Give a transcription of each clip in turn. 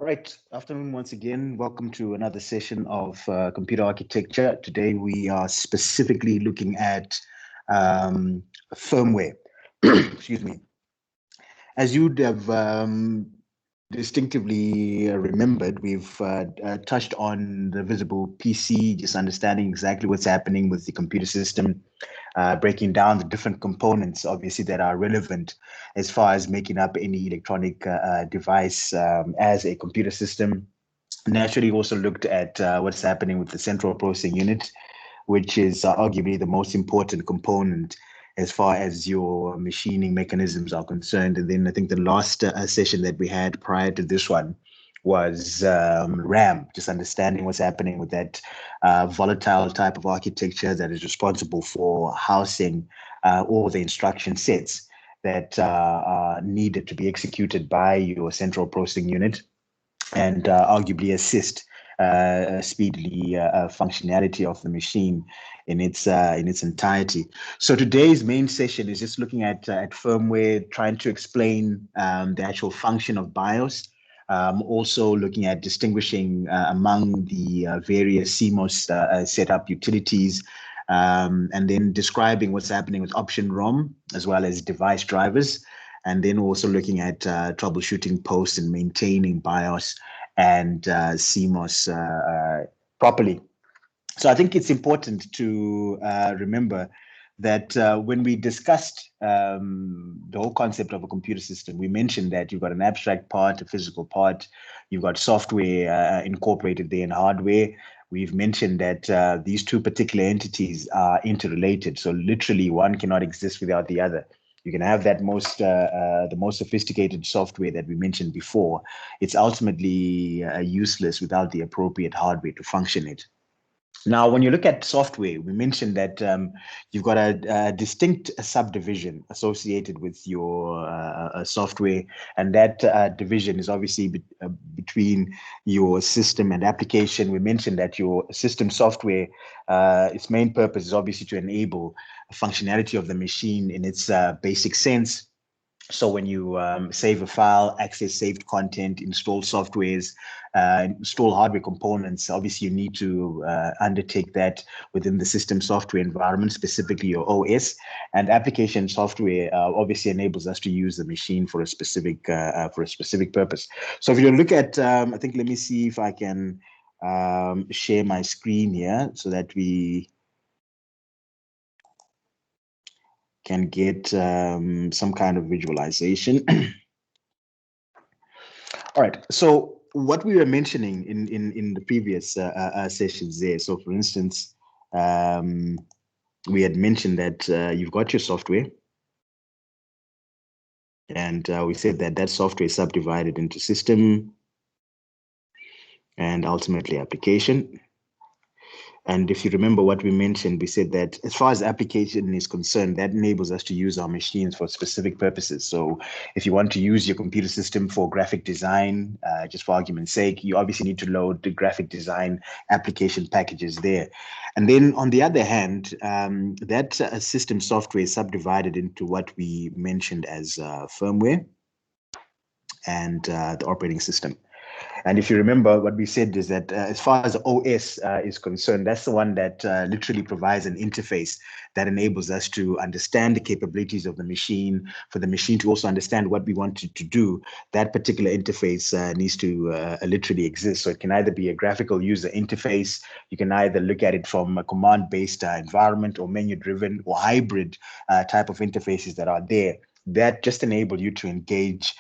All right, afternoon once again. Welcome to another session of computer architecture. Today we are specifically looking at firmware. Excuse me. As you'd have distinctively remembered, we've touched on the visible PC, just understanding exactly what's happening with the computer system, breaking down the different components, obviously, that are relevant as far as making up any electronic device as a computer system. Naturally, also looked at what's happening with the central processing unit, which is arguably the most important component as far as your machining mechanisms are concerned. And then I think the last session that we had prior to this one was RAM, just understanding what's happening with that volatile type of architecture that is responsible for housing all the instruction sets that are needed to be executed by your central processing unit and arguably assist speedily functionality of the machine in its entirety. So today's main session is just looking at firmware, trying to explain the actual function of BIOS. Also looking at distinguishing among the various CMOS setup utilities, and then describing what's happening with option ROM as well as device drivers, and then also looking at troubleshooting post and maintaining BIOS and CMOS properly. So I think it's important to remember that when we discussed the whole concept of a computer system, we mentioned that you've got an abstract part, a physical part, you've got software incorporated there and hardware. We've mentioned that these two particular entities are interrelated. So literally one cannot exist without the other. You can have that the most sophisticated software that we mentioned before. It's ultimately useless without the appropriate hardware to function it. Now, when you look at software, we mentioned that you've got a distinct subdivision associated with your software, and that division is obviously between your system and application. We mentioned that your system software, its main purpose is obviously to enable functionality of the machine in its basic sense. So when you save a file, access saved content, install softwares, install hardware components, obviously you need to undertake that within the system software environment, specifically your OS. And application software obviously enables us to use the machine for a specific purpose. So if you look at, I think, let me see if I can share my screen here so that we can get some kind of visualization. All right. So what we were mentioning in the previous sessions there. So for instance, we had mentioned that you've got your software, and we said that that software is subdivided into system and ultimately application. And if you remember what we mentioned, we said that as far as application is concerned, that enables us to use our machines for specific purposes. So if you want to use your computer system for graphic design, just for argument's sake, you obviously need to load the graphic design application packages there. And then on the other hand, that system software is subdivided into what we mentioned as firmware and the operating system. And if you remember, what we said is that as far as OS is concerned, that's the one that literally provides an interface that enables us to understand the capabilities of the machine, for the machine to also understand what we want it to do. That particular interface needs to literally exist. So it can either be a graphical user interface, you can either look at it from a command-based environment, or menu-driven or hybrid type of interfaces that are there, that just enable you to engage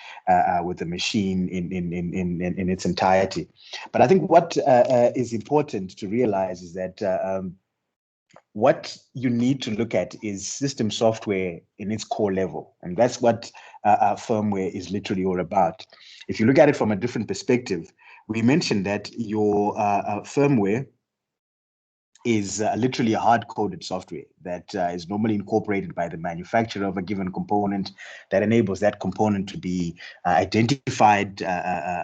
with the machine in its entirety. But I think what is important to realize is that what you need to look at is system software in its core level. And that's what firmware is literally all about. If you look at it from a different perspective, we mentioned that your firmware is literally a hard-coded software that is normally incorporated by the manufacturer of a given component that enables that component to be identified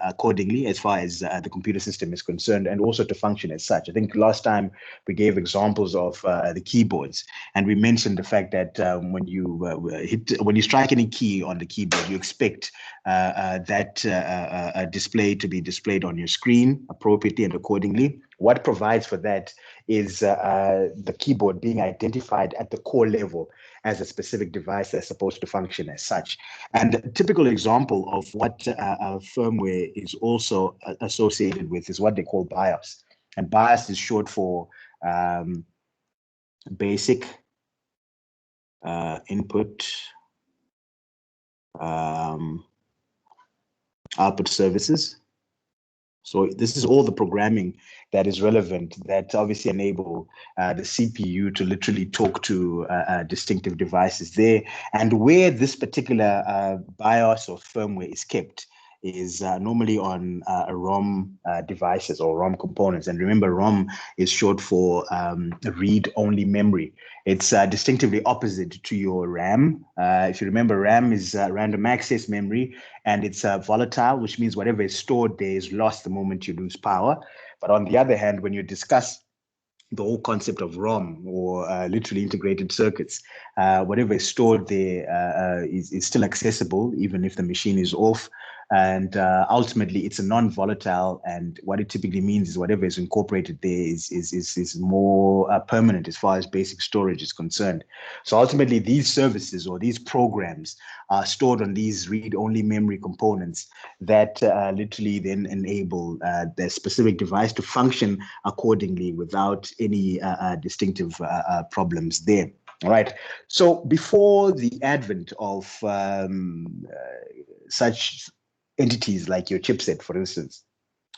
accordingly as far as the computer system is concerned, and also to function as such. I think last time we gave examples of the keyboards, and we mentioned the fact that when you strike any key on the keyboard, you expect that display to be displayed on your screen appropriately and accordingly. What provides for that is the keyboard being identified at the core level as a specific device that's supposed to function as such. And a typical example of what firmware is also associated with is what they call BIOS. And BIOS is short for basic input output services. So this is all the programming that is relevant that obviously enable the CPU to literally talk to distinctive devices there. And where this particular BIOS or firmware is kept is normally on ROM devices or ROM components. And remember, ROM is short for read-only memory. It's distinctively opposite to your RAM. If you remember, RAM is random access memory, and it's volatile, which means whatever is stored there is lost the moment you lose power. But on the other hand, when you discuss the whole concept of ROM or literally integrated circuits, whatever is stored there is still accessible, even if the machine is off. And ultimately, it's a non-volatile, and what it typically means is whatever is incorporated there is more permanent as far as basic storage is concerned. So ultimately, these services or these programs are stored on these read-only memory components that literally then enable the specific device to function accordingly without any distinctive problems there. All right. So before the advent of such entities like your chipset, for instance,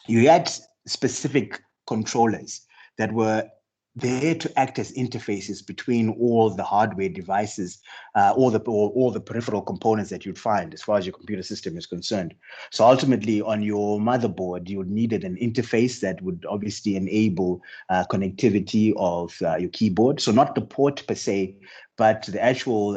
you had specific controllers that were there to act as interfaces between all the hardware devices, all the peripheral components that you'd find as far as your computer system is concerned. So ultimately, on your motherboard, you needed an interface that would obviously enable connectivity of your keyboard. So not the port per se, but the actual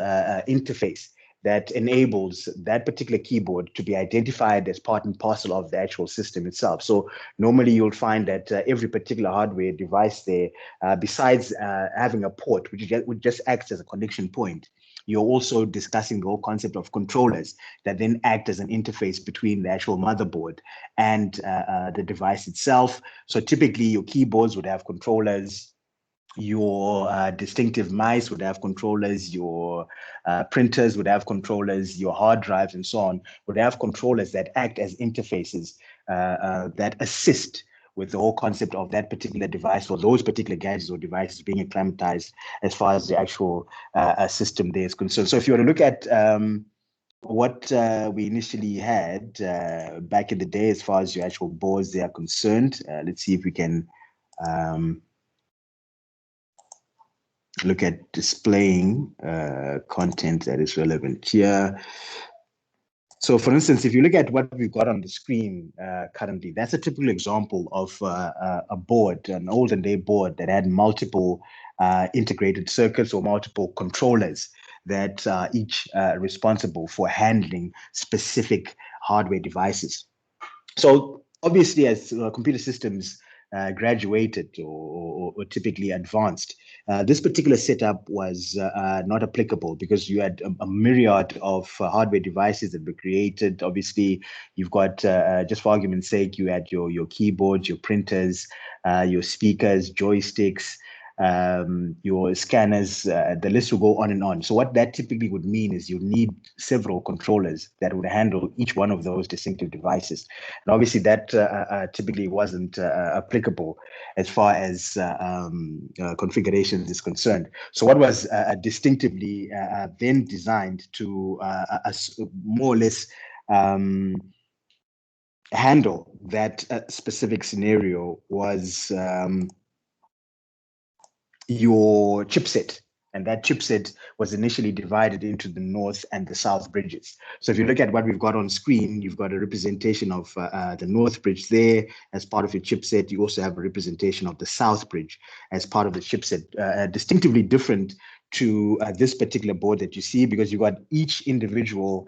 interface that enables that particular keyboard to be identified as part and parcel of the actual system itself. So normally you'll find that every particular hardware device there, besides having a port, which just acts as a connection point, you're also discussing the whole concept of controllers that then act as an interface between the actual motherboard and the device itself. So typically your keyboards would have controllers, your distinctive mice would have controllers, your printers would have controllers, your hard drives and so on would have controllers that act as interfaces that assist with the whole concept of that particular device or those particular gadgets or devices being acclimatized as far as the actual system there is concerned. So if you were to look at what we initially had back in the day as far as your actual boards they are concerned, let's see if we can look at displaying content that is relevant here. So for instance, if you look at what we've got on the screen currently, that's a typical example of a board, an olden day board that had multiple integrated circuits or multiple controllers that are each responsible for handling specific hardware devices. So obviously, as computer systems graduated or typically advanced, this particular setup was not applicable because you had a myriad of hardware devices that were created. Obviously, you've got, just for argument's sake, you had your keyboards, your printers, your speakers, joysticks, your scanners, the list will go on and on. So what that typically would mean is you need several controllers that would handle each one of those distinctive devices. And obviously that typically wasn't applicable as far as configurations is concerned. So what was distinctively then designed to more or less handle that specific scenario was your chipset. And that chipset was initially divided into the north and the south bridges. So if you look at what we've got on screen, you've got a representation of the north bridge there as part of your chipset. You also have a representation of the south bridge as part of the chipset, distinctively different to this particular board that you see, because you've got each individual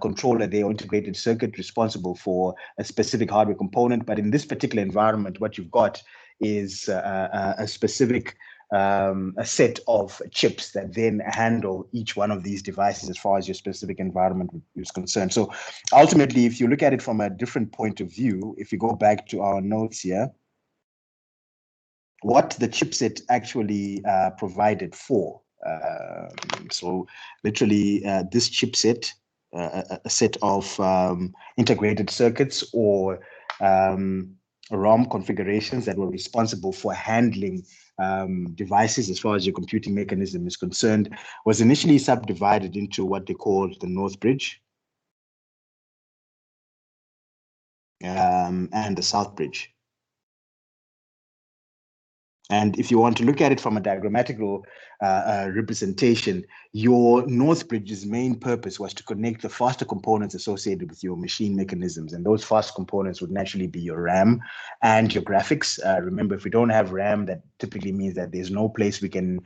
controller there, or integrated circuit, responsible for a specific hardware component. But in this particular environment, what you've got is a specific a set of chips that then handle each one of these devices as far as your specific environment is concerned. So ultimately, if you look at it from a different point of view, if you go back to our notes here, what the chipset actually provided for. So literally this chipset, a set of integrated circuits or ROM configurations that were responsible for handling devices as far as your computing mechanism is concerned, was initially subdivided into what they called the North Bridge and the South Bridge. And if you want to look at it from a diagrammatical representation, your North Bridge's main purpose was to connect the faster components associated with your machine mechanisms. And those fast components would naturally be your RAM and your graphics. Remember, if we don't have RAM, that typically means that there's no place we can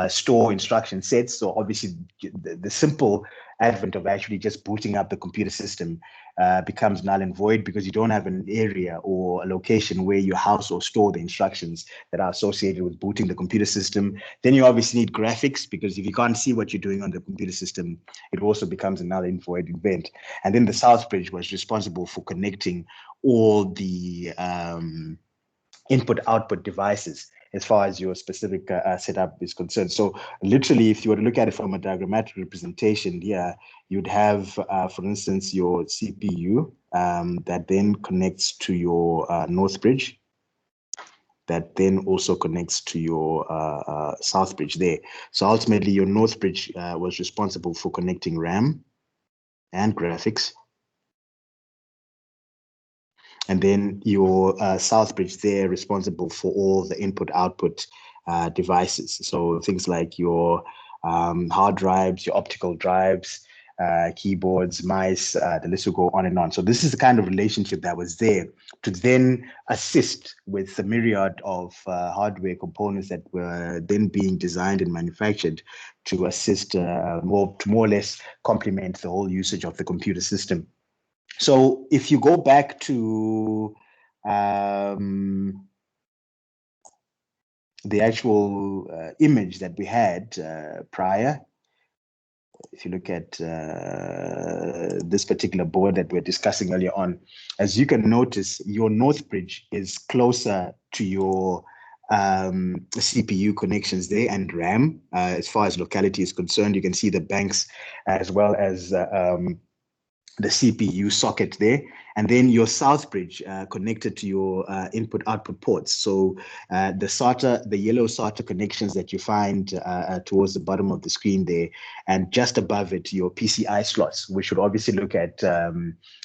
store instruction sets. So obviously, the simple advent of actually just booting up the computer system becomes null and void, because you don't have an area or a location where you house or store the instructions that are associated with booting the computer system. Then you obviously need graphics, because if you can't see what you're doing on the computer system, it also becomes a null and void event. And then the South Bridge was responsible for connecting all the input-output devices as far as your specific setup is concerned. So literally, if you were to look at it from a diagrammatic representation here, you'd have, for instance, your CPU that then connects to your North Bridge, that then also connects to your South Bridge there. So ultimately, your North Bridge was responsible for connecting RAM and graphics. And then your South Bridge there responsible for all the input-output devices. So things like your hard drives, your optical drives, keyboards, mice, the list will go on and on. So this is the kind of relationship that was there to then assist with the myriad of hardware components that were then being designed and manufactured to assist to more or less complement the whole usage of the computer system. So if you go back to the actual image that we had prior, if you look at this particular board that we're discussing earlier on, as you can notice, your North Bridge is closer to your CPU connections there and RAM. As far as locality is concerned, you can see the banks as well as the CPU socket there, and then your South Bridge connected to your input-output ports. So the SATA, the yellow SATA connections that you find towards the bottom of the screen there, and just above it, your PCI slots, which would obviously look at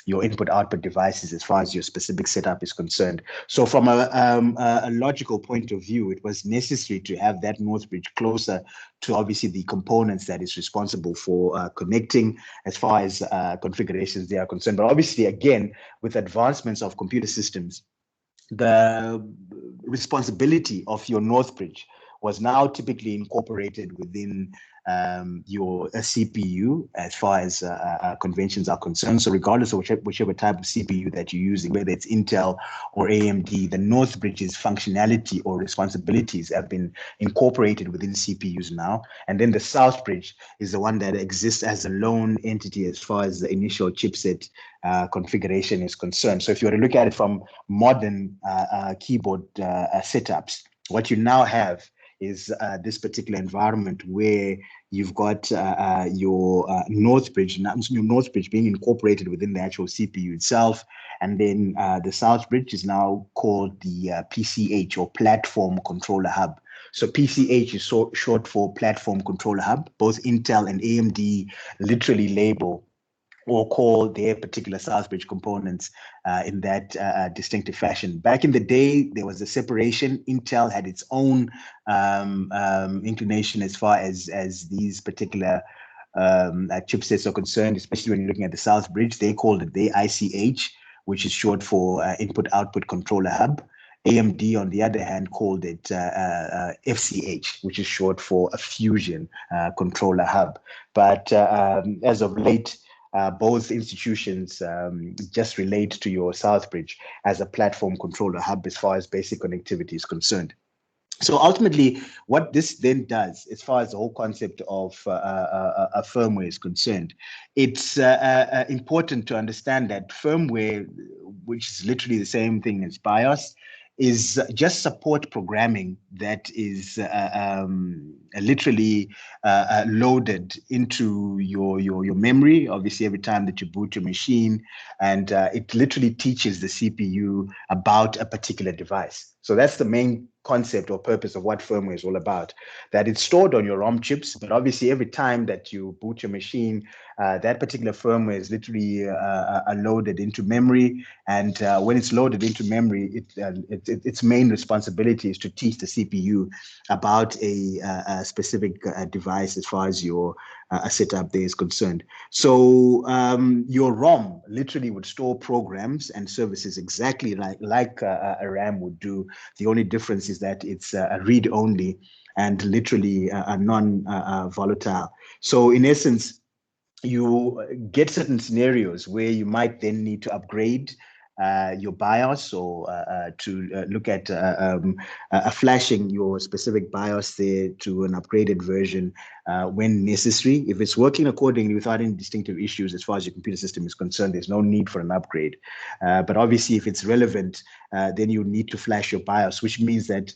your input-output devices as far as your specific setup is concerned. So from a logical point of view, it was necessary to have that North Bridge closer to obviously the components that is responsible for connecting as far as configurations they are concerned. But obviously, again, with advancements of computer systems, the responsibility of your North Bridge was now typically incorporated within your CPU as far as conventions are concerned. So regardless of whichever type of CPU that you're using, whether it's Intel or AMD, the North Bridge's functionality or responsibilities have been incorporated within CPUs now. And then the South Bridge is the one that exists as a lone entity as far as the initial chipset configuration is concerned. So if you were to look at it from modern keyboard setups, what you now have is this particular environment where you've got your North Bridge, your North Bridge being incorporated within the actual CPU itself. And then the South Bridge is now called the PCH, or Platform Controller Hub. So PCH is short for Platform Controller Hub. Both Intel and AMD literally label or call their particular Southbridge components in that distinctive fashion. Back in the day, there was a separation. Intel had its own inclination as far as these particular chipsets are concerned, especially when you're looking at the Southbridge. They called it the ICH, which is short for Input-Output Controller Hub. AMD, on the other hand, called it FCH, which is short for a Fusion Controller Hub. But as of late, both institutions just relate to your Southbridge as a platform controller hub as far as basic connectivity is concerned. So ultimately, what this then does, as far as the whole concept of a firmware is concerned, it's important to understand that firmware, which is literally the same thing as BIOS, is just support programming that is literally loaded into your memory, obviously, every time that you boot your machine. And it literally teaches the CPU about a particular device. So that's the main concept or purpose of what firmware is all about, that it's stored on your ROM chips, but obviously every time that you boot your machine, that particular firmware is literally loaded into memory. And when it's loaded into memory, its main responsibility is to teach the CPU about a specific device as far as your setup there is concerned. So your ROM literally would store programs and services exactly like a RAM would do. The only difference is that it's a read-only and literally a non-volatile. So in essence, you get certain scenarios where you might then need to upgrade your BIOS or to look at flashing your specific BIOS there to an upgraded version when necessary. If it's working accordingly without any distinctive issues as far as your computer system is concerned, there's no need for an upgrade. But obviously, if it's relevant, then you need to flash your BIOS, which means that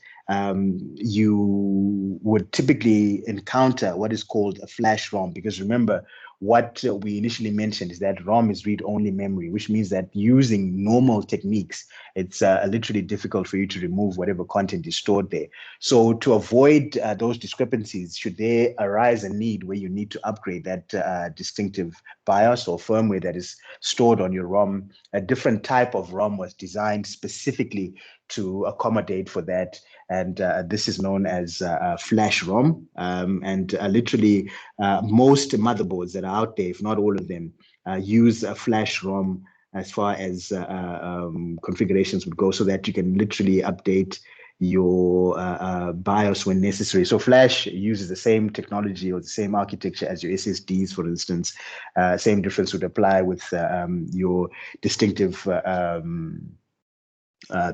you would typically encounter what is called a flash ROM, because remember, what we initially mentioned is that ROM is read-only memory, which means that using normal techniques, it's literally difficult for you to remove whatever content is stored there. So to avoid those discrepancies, should there arise a need where you need to upgrade that distinctive BIOS or firmware that is stored on your ROM, a different type of ROM was designed specifically to accommodate for that. And this is known as flash ROM. And literally most motherboards that are out there, if not all of them, use a flash ROM as far as configurations would go, so that you can literally update your BIOS when necessary. So flash uses the same technology or the same architecture as your SSDs, for instance. Same difference would apply with your distinctive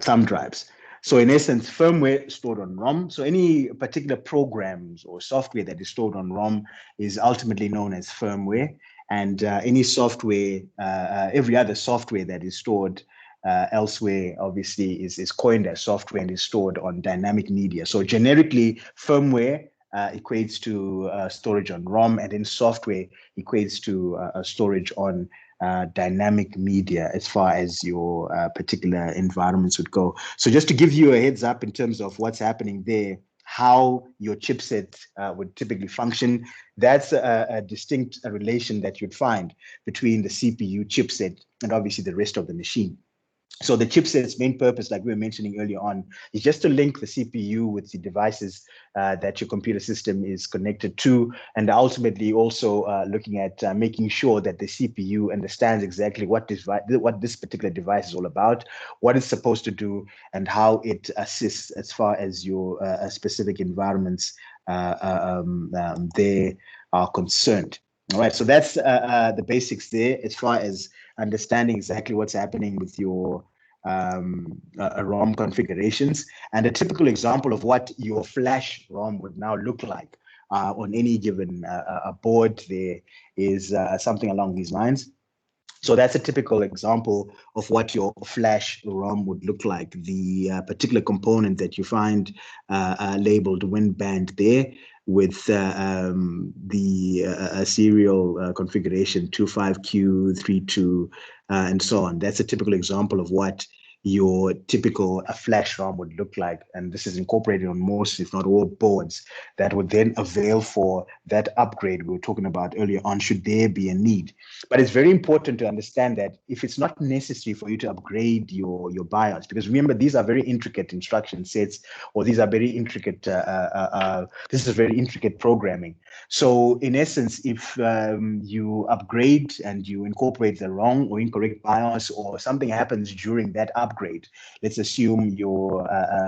thumb drives. So in essence, firmware stored on ROM. So any particular programs or software that is stored on ROM is ultimately known as firmware. And any software, every other software that is stored elsewhere, obviously, is coined as software and is stored on dynamic media. So generically, firmware equates to storage on ROM, and then software equates to storage on dynamic media as far as your particular environments would go. So just to give you a heads up in terms of what's happening there, how your chipset would typically function, that's a distinct relation that you'd find between the CPU chipset and obviously the rest of the machine. So the chipset's main purpose, like we were mentioning earlier on, is just to link the CPU with the devices that your computer system is connected to, and ultimately also looking at making sure that the CPU understands exactly what this particular device is all about, what it's supposed to do, and how it assists as far as your specific environments there are concerned. All right, so that's the basics there as far as understanding exactly what's happening with your ROM configurations. And a typical example of what your flash ROM would now look like on any given board there is something along these lines. So that's a typical example of what your flash ROM would look like. The particular component that you find labeled WinBand there with the serial configuration 25Q32 and so on. That's a typical example of what your typical flash ROM would look like. And this is incorporated on most, if not all, boards that would then avail for that upgrade we were talking about earlier on, should there be a need. But it's very important to understand that if it's not necessary for you to upgrade your BIOS, because remember, these are very intricate instruction sets, or these are very intricate, this is very intricate programming. So in essence, if you upgrade and you incorporate the wrong or incorrect BIOS, or something happens during that upgrade, let's assume your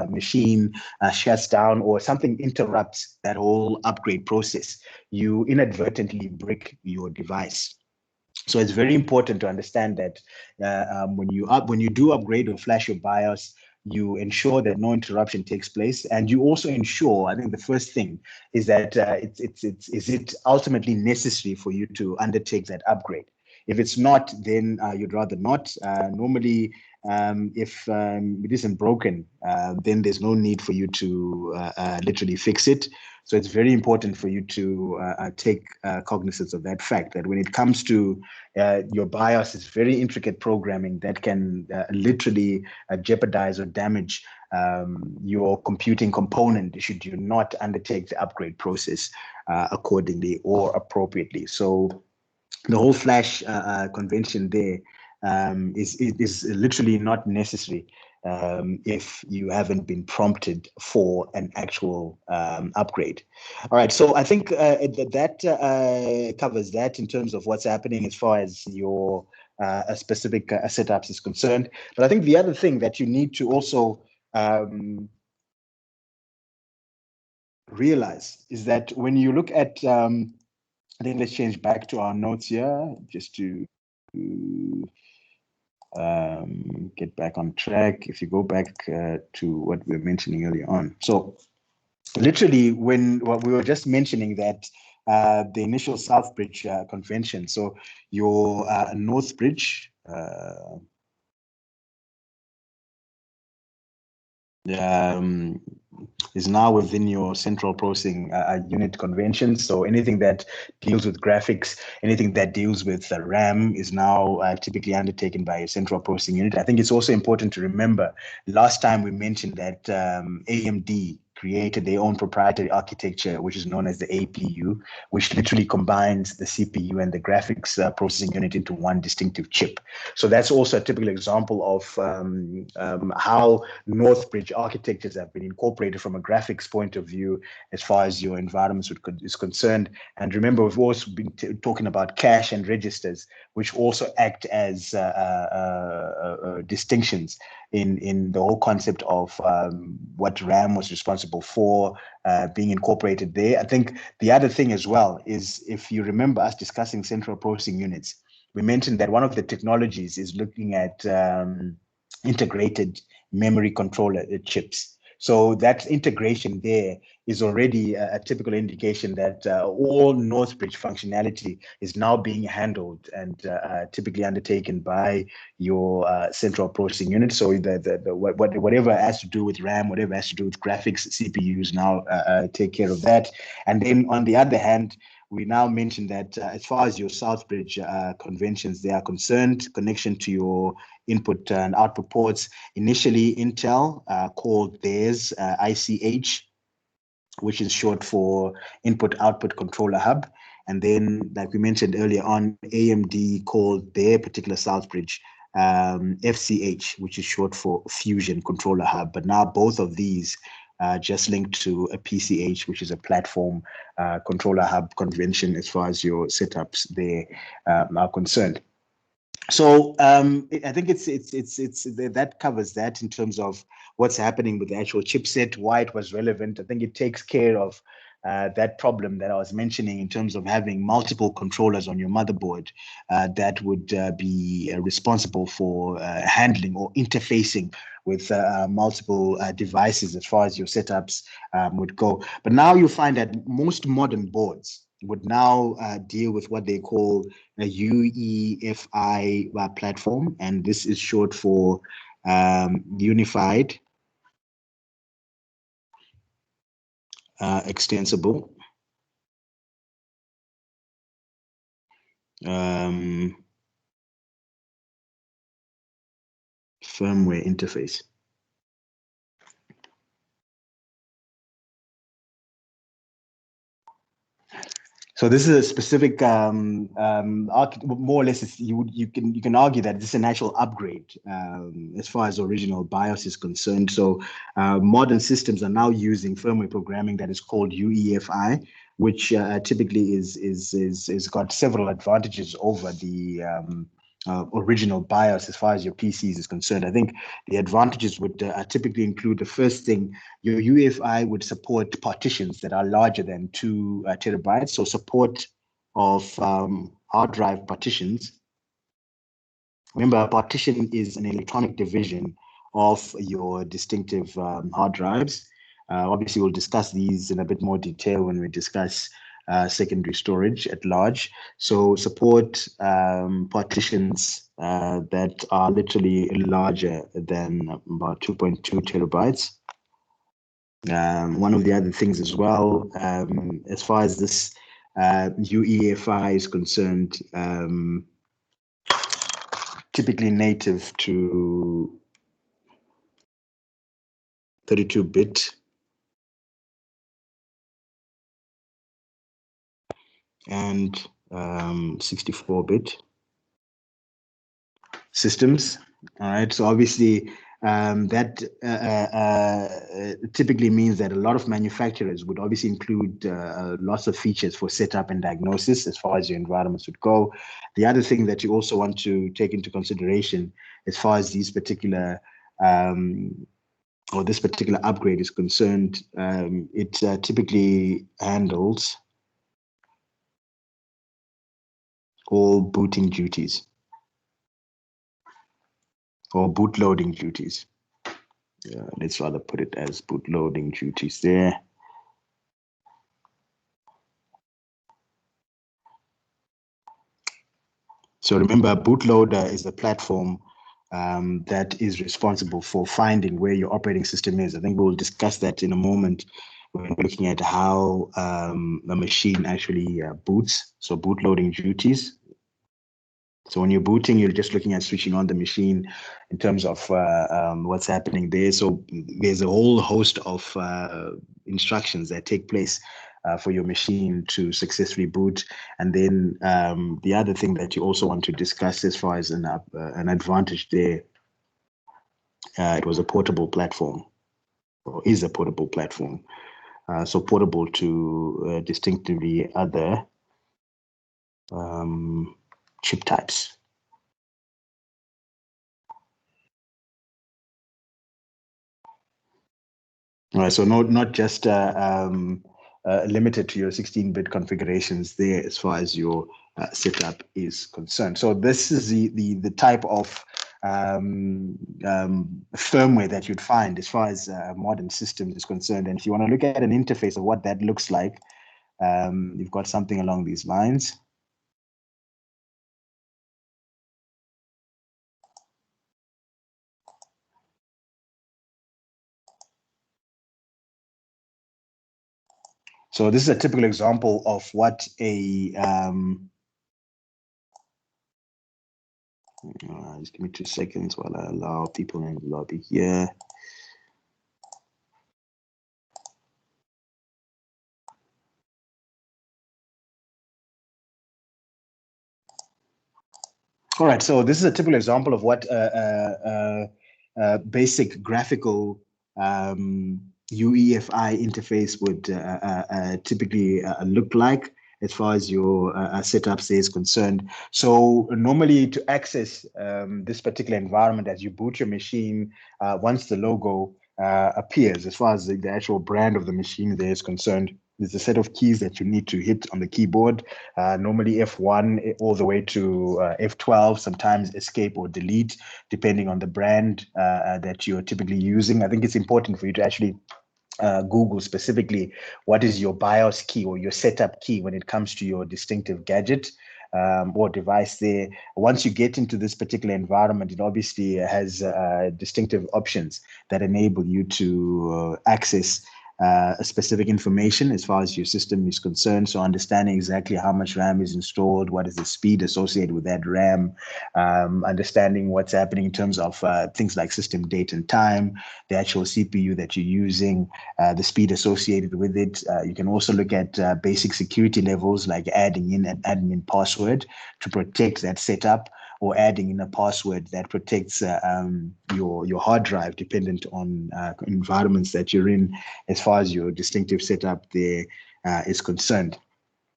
machine shuts down or something interrupts that whole upgrade process, you inadvertently brick your device. So it's very important to understand that when you do upgrade or flash your BIOS, you ensure that no interruption takes place, and you also ensure. I think the first thing is that is it ultimately necessary for you to undertake that upgrade. If it's not, then you'd rather not. Normally, if it isn't broken, then there's no need for you to literally fix it. So it's very important for you to take cognizance of that fact, that when it comes to your BIOS, is very intricate programming that can literally jeopardize or damage your computing component should you not undertake the upgrade process accordingly or appropriately. So the whole flash convention there is literally not necessary if you haven't been prompted for an actual upgrade. All right, so I think that covers that in terms of what's happening as far as your specific setups is concerned. But I think the other thing that you need to also realize is that when you look at then let's change back to our notes here just to get back on track. If you go back to what we were mentioning earlier on. So literally what we were just mentioning that the initial Southbridge convention. So your Northbridge, is now within your central processing unit convention. So anything that deals with graphics, anything that deals with RAM is now typically undertaken by a central processing unit. I think it's also important to remember, last time we mentioned that AMD created their own proprietary architecture, which is known as the APU, which literally combines the CPU and the graphics processing unit into one distinctive chip. So that's also a typical example of how Northbridge architectures have been incorporated from a graphics point of view as far as your environments is concerned. And remember, we've also been talking about cache and registers, which also act as distinctions in the whole concept of what RAM was responsible for being incorporated there. I think the other thing as well is, if you remember us discussing central processing units, we mentioned that one of the technologies is looking at integrated memory controller chips. So that integration there is already a typical indication that all Northbridge functionality is now being handled and typically undertaken by your central processing unit. So whatever has to do with RAM, whatever has to do with graphics, CPUs now take care of that. And then on the other hand, we now mentioned that as far as your Southbridge conventions, they are concerned, connection to your input and output ports. Initially, Intel called theirs ICH, which is short for Input-Output Controller Hub. And then, like we mentioned earlier on, AMD called their particular Southbridge FCH, which is short for Fusion Controller Hub. But now both of these just linked to a PCH, which is a platform controller hub convention as far as your setups there are concerned. So I think it's that covers that in terms of what's happening with the actual chipset, why it was relevant. I think it takes care of that problem that I was mentioning in terms of having multiple controllers on your motherboard that would be responsible for handling or interfacing with multiple devices as far as your setups would go. But now you find that most modern boards would now deal with what they call a UEFI platform, and this is short for Unified Extensible firmware interface. So this is a specific, more or less, you can argue that this is an actual upgrade as far as original BIOS is concerned. So modern systems are now using firmware programming that is called UEFI, which typically is got several advantages over the original BIOS as far as your PCs is concerned. I think the advantages would typically include the first thing. Your UEFI would support partitions that are larger than 2 terabytes. So support of hard drive partitions. Remember, a partition is an electronic division of your distinctive hard drives. Obviously, we'll discuss these in a bit more detail when we discuss secondary storage at large. So support partitions that are literally larger than about 2.2 terabytes. One of the other things as well, as far as this UEFI is concerned, typically native to 32-bit and 64-bit systems. All right, so obviously that typically means that a lot of manufacturers would obviously include lots of features for setup and diagnosis as far as your environments would go. The other thing that you also want to take into consideration as far as these particular or this particular upgrade is concerned, it typically handles all booting duties or bootloading duties. Let's rather put it as bootloading duties there. So remember, bootloader is the platform that is responsible for finding where your operating system is. I think we'll discuss that in a moment when we're looking at how a machine actually boots. So bootloading duties. So when you're booting, you're just looking at switching on the machine in terms of what's happening there. So there's a whole host of instructions that take place for your machine to successfully boot. And then the other thing that you also want to discuss as far as an advantage there, it was a portable platform, or is a portable platform. So portable to distinctively other chip types. All right, so not just limited to your 16-bit configurations there as far as your setup is concerned. So this is the type of firmware that you'd find as far as modern systems is concerned. And if you want to look at an interface of what that looks like, you've got something along these lines. So this is a typical example of what a just give me 2 seconds while I allow people in the lobby here. All right, so this is a typical example of what basic graphical UEFI interface would typically look like as far as your setup is concerned. So normally to access this particular environment as you boot your machine, once the logo appears, as far as the actual brand of the machine there is concerned, there's a set of keys that you need to hit on the keyboard, normally F1 all the way to F12, sometimes escape or delete, depending on the brand that you're typically using. I think it's important for you to actually Google specifically what is your BIOS key or your setup key when it comes to your distinctive gadget or device there. Once you get into this particular environment, it obviously has distinctive options that enable you to access specific information as far as your system is concerned. So understanding exactly how much RAM is installed, what is the speed associated with that RAM, understanding what's happening in terms of things like system date and time, the actual CPU that you're using, the speed associated with it. You can also look at basic security levels like adding in an admin password to protect that setup, or adding in a password that protects your hard drive, dependent on environments that you're in, as far as your distinctive setup there is concerned.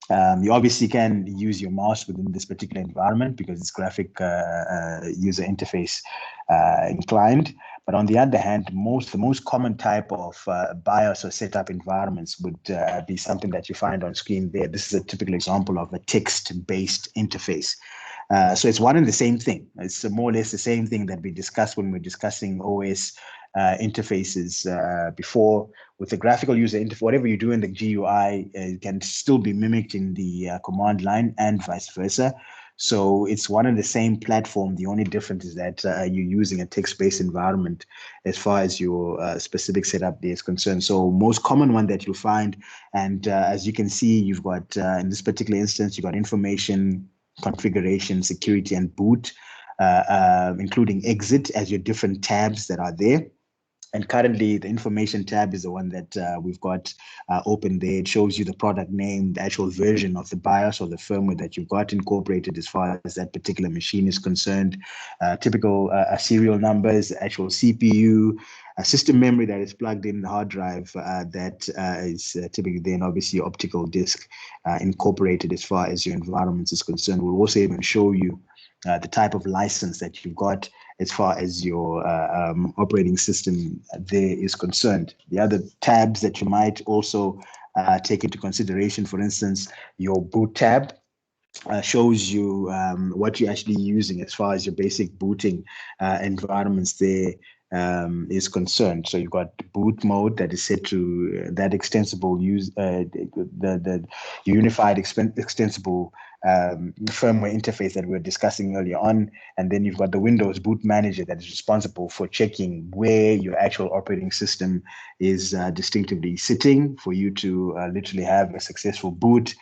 You obviously can use your mouse within this particular environment because it's graphic user interface inclined. But on the other hand, the most common type of BIOS or setup environments would be something that you find on screen there. This is a typical example of a text-based interface. So it's one and the same thing. It's more or less the same thing that we discussed when we're discussing OS interfaces before. With the graphical user interface, whatever you do in the GUI can still be mimicked in the command line and vice versa. So it's one and the same platform. The only difference is that you're using a text-based environment as far as your specific setup there is concerned. So most common one that you'll find, and as you can see, you've got, in this particular instance, you've got information, configuration, security, and boot, including exit as your different tabs that are there. And currently, the information tab is the one that we've got open there. It shows you the product name, the actual version of the BIOS or the firmware that you've got incorporated as far as that particular machine is concerned. Typical serial numbers, actual CPU, system memory that is plugged in the hard drive that is typically then obviously your optical disk incorporated as far as your environment is concerned. We'll also even show you the type of license that you've got as far as your operating system there is concerned. The other tabs that you might also take into consideration, for instance, your boot tab shows you what you're actually using as far as your basic booting environments there is concerned. So you've got boot mode that is set to that extensible the unified extensible firmware interface that we were discussing earlier on. And then you've got the Windows Boot Manager that is responsible for checking where your actual operating system is distinctively sitting for you to literally have a successful boot.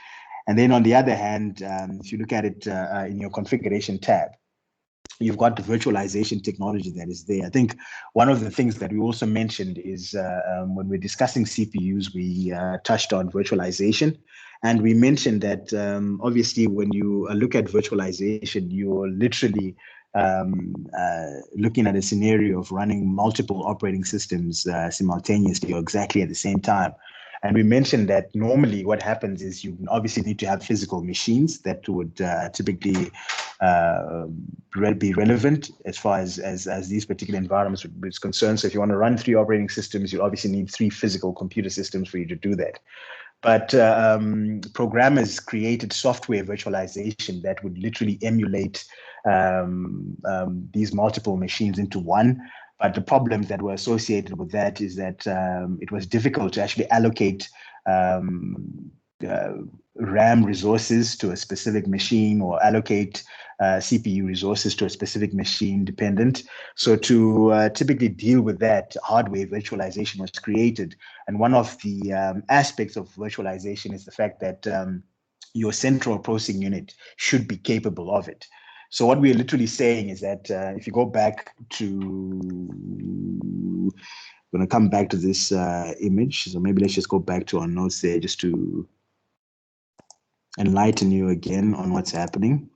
And then on the other hand, if you look at it in your configuration tab, you've got the virtualization technology that is there. I think one of the things that we also mentioned is when we're discussing CPUs, we touched on virtualization. And we mentioned that obviously when you look at virtualization, you're literally looking at a scenario of running multiple operating systems simultaneously or exactly at the same time. And we mentioned that normally what happens is you obviously need to have physical machines that would typically be relevant as far as these particular environments is concerned. So if you want to run 3 operating systems, you obviously need 3 physical computer systems for you to do that. But programmers created software virtualization that would literally emulate these multiple machines into one. But the problems that were associated with that is that it was difficult to actually allocate RAM resources to a specific machine or allocate CPU resources to a specific machine dependent. So to typically deal with that, hardware virtualization was created. And one of the aspects of virtualization is the fact that your central processing unit should be capable of it. So what we're literally saying is that if you go back to, I'm going to come back to this image. So maybe let's just go back to our notes there just to enlighten you again on what's happening.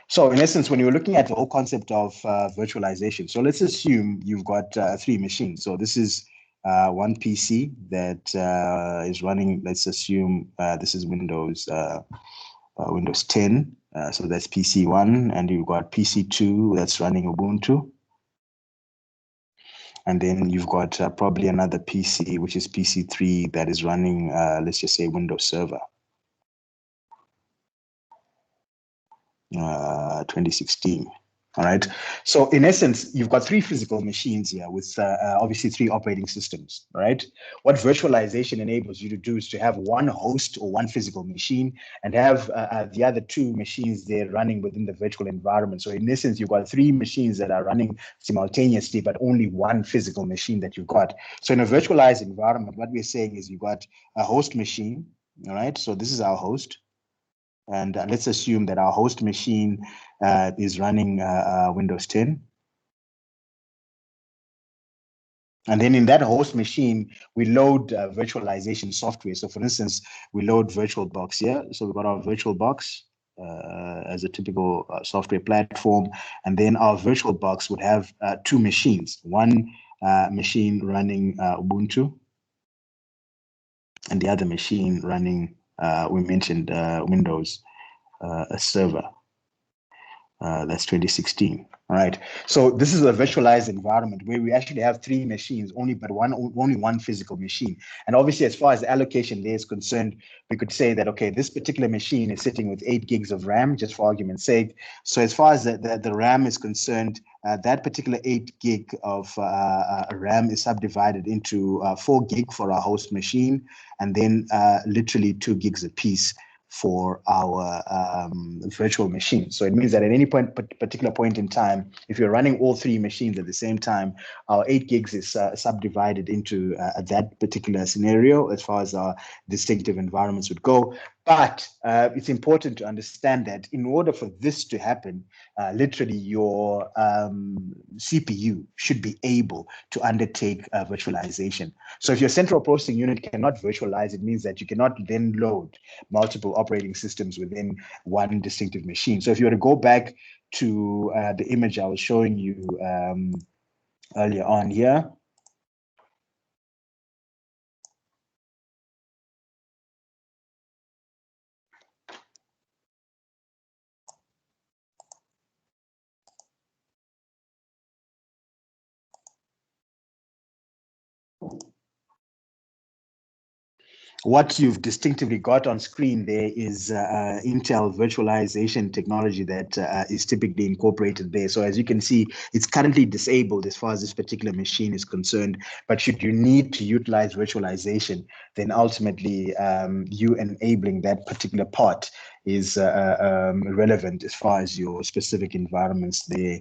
So in essence, when you're looking at the whole concept of virtualization, so let's assume you've got 3 machines. So this is one PC that is running, let's assume this is Windows 10. So that's PC1, and you've got PC2 that's running Ubuntu. And then you've got probably another PC, which is PC3 that is running, let's just say Windows Server 2016. All right. So in essence, you've got three physical machines here with obviously three operating systems, right? What virtualization enables you to do is to have one host or one physical machine and have the other two machines there running within the virtual environment. So in essence, you've got three machines that are running simultaneously, but only one physical machine that you've got. So in a virtualized environment, what we're saying is you've got a host machine, all right? So this is our host. And let's assume that our host machine is running Windows 10. And then in that host machine, we load virtualization software. So for instance, we load VirtualBox here. So we've got our VirtualBox as a typical software platform. And then our VirtualBox would have two machines, one machine running Ubuntu, and the other machine running, we mentioned Windows Server. That's 2016. All right. So this is a virtualized environment where we actually have three machines, only one physical machine. And obviously, as far as allocation there is concerned, we could say that, okay, this particular machine is sitting with 8 gigs of RAM, just for argument's sake. So as far as the RAM is concerned, that particular 8 gig of RAM is subdivided into 4 gig for our host machine, and then literally 2 gigs apiece for our virtual machine. So it means that at any particular point in time, if you're running all three machines at the same time, our 8 gigs is subdivided into that particular scenario as far as our distinctive environments would go. But it's important to understand that in order for this to happen, literally your CPU should be able to undertake virtualization. So if your central processing unit cannot virtualize, it means that you cannot then load multiple operating systems within one distinctive machine. So if you were to go back to the image I was showing you earlier on here, what you've distinctively got on screen there is Intel virtualization technology that is typically incorporated there. So as you can see, it's currently disabled as far as this particular machine is concerned. But should you need to utilize virtualization, then ultimately you enabling that particular part is relevant as far as your specific environments there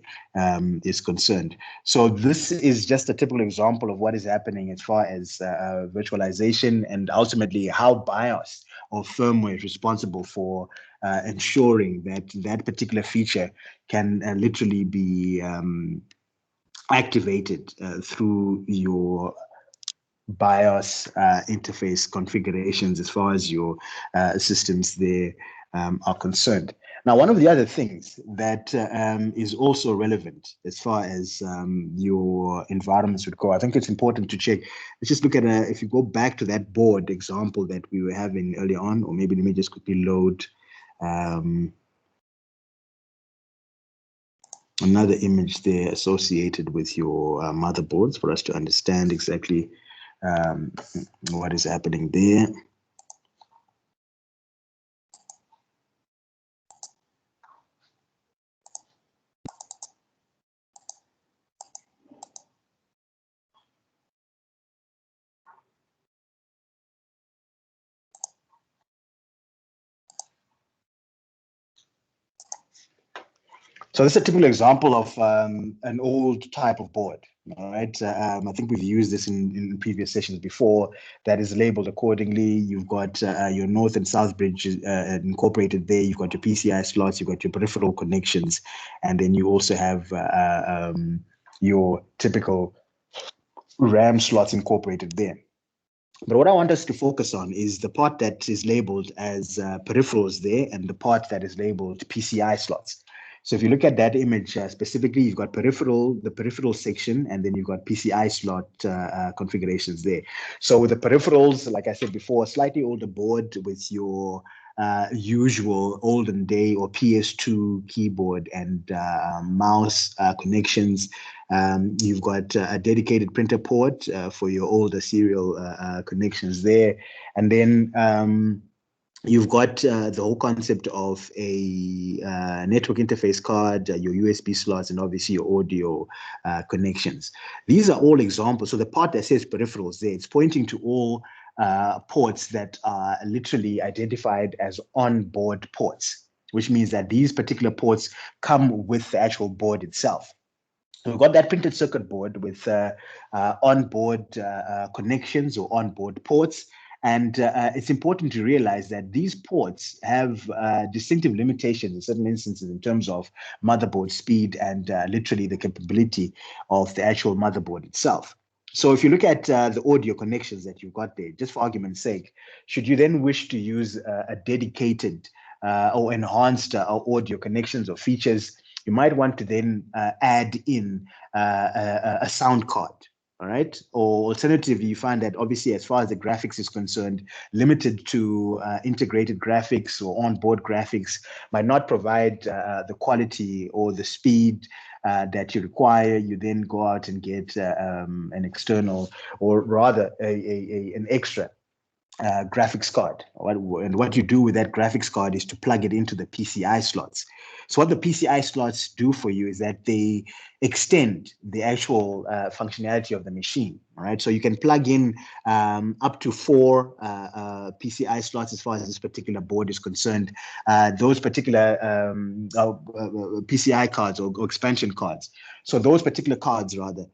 is concerned. So this is just a typical example of what is happening as far as virtualization, and ultimately how BIOS or firmware is responsible for ensuring that that particular feature can literally be activated through your BIOS interface configurations as far as your systems there are concerned. Now, one of the other things that is also relevant as far as your environments would go, I think it's important to check. Let's just look at, if you go back to that board example that we were having earlier on, or maybe let me just quickly load another image there associated with your motherboards for us to understand exactly what is happening there. So this is a typical example of an old type of board. All right. I think we've used this in previous sessions before. That is labeled accordingly. You've got your north and south bridge incorporated there. You've got your PCI slots. You've got your peripheral connections, and then you also have your typical RAM slots incorporated there. But what I want us to focus on is the part that is labeled as peripherals there, and the part that is labeled PCI slots. So if you look at that image specifically, you've got the peripheral section, and then you've got PCI slot configurations there. So with the peripherals, like I said before, a slightly older board with your usual olden day or PS2 keyboard and mouse connections. You've got a dedicated printer port for your older serial connections there. And then you've got the whole concept of a network interface card, your USB slots, and obviously your audio connections. These are all examples. So the part that says peripherals there, it's pointing to all ports that are literally identified as on-board ports, which means that these particular ports come with the actual board itself. So we've got that printed circuit board with onboard connections or onboard ports. And it's important to realize that these ports have distinctive limitations in certain instances in terms of motherboard speed and literally the capability of the actual motherboard itself. So if you look at the audio connections that you've got there, just for argument's sake, should you then wish to use a dedicated or enhanced audio connections or features, you might want to then add in a sound card. All right. Or alternatively, you find that obviously, as far as the graphics is concerned, limited to integrated graphics or onboard graphics might not provide the quality or the speed that you require. You then go out and get an external, or rather an extra graphics card. And what you do with that graphics card is to plug it into the PCI slots. So what the PCI slots do for you is that they extend the actual functionality of the machine. All right, so you can plug in up to 4 PCI slots as far as this particular board is concerned. Those particular PCI cards or expansion cards. So those particular cards, rather,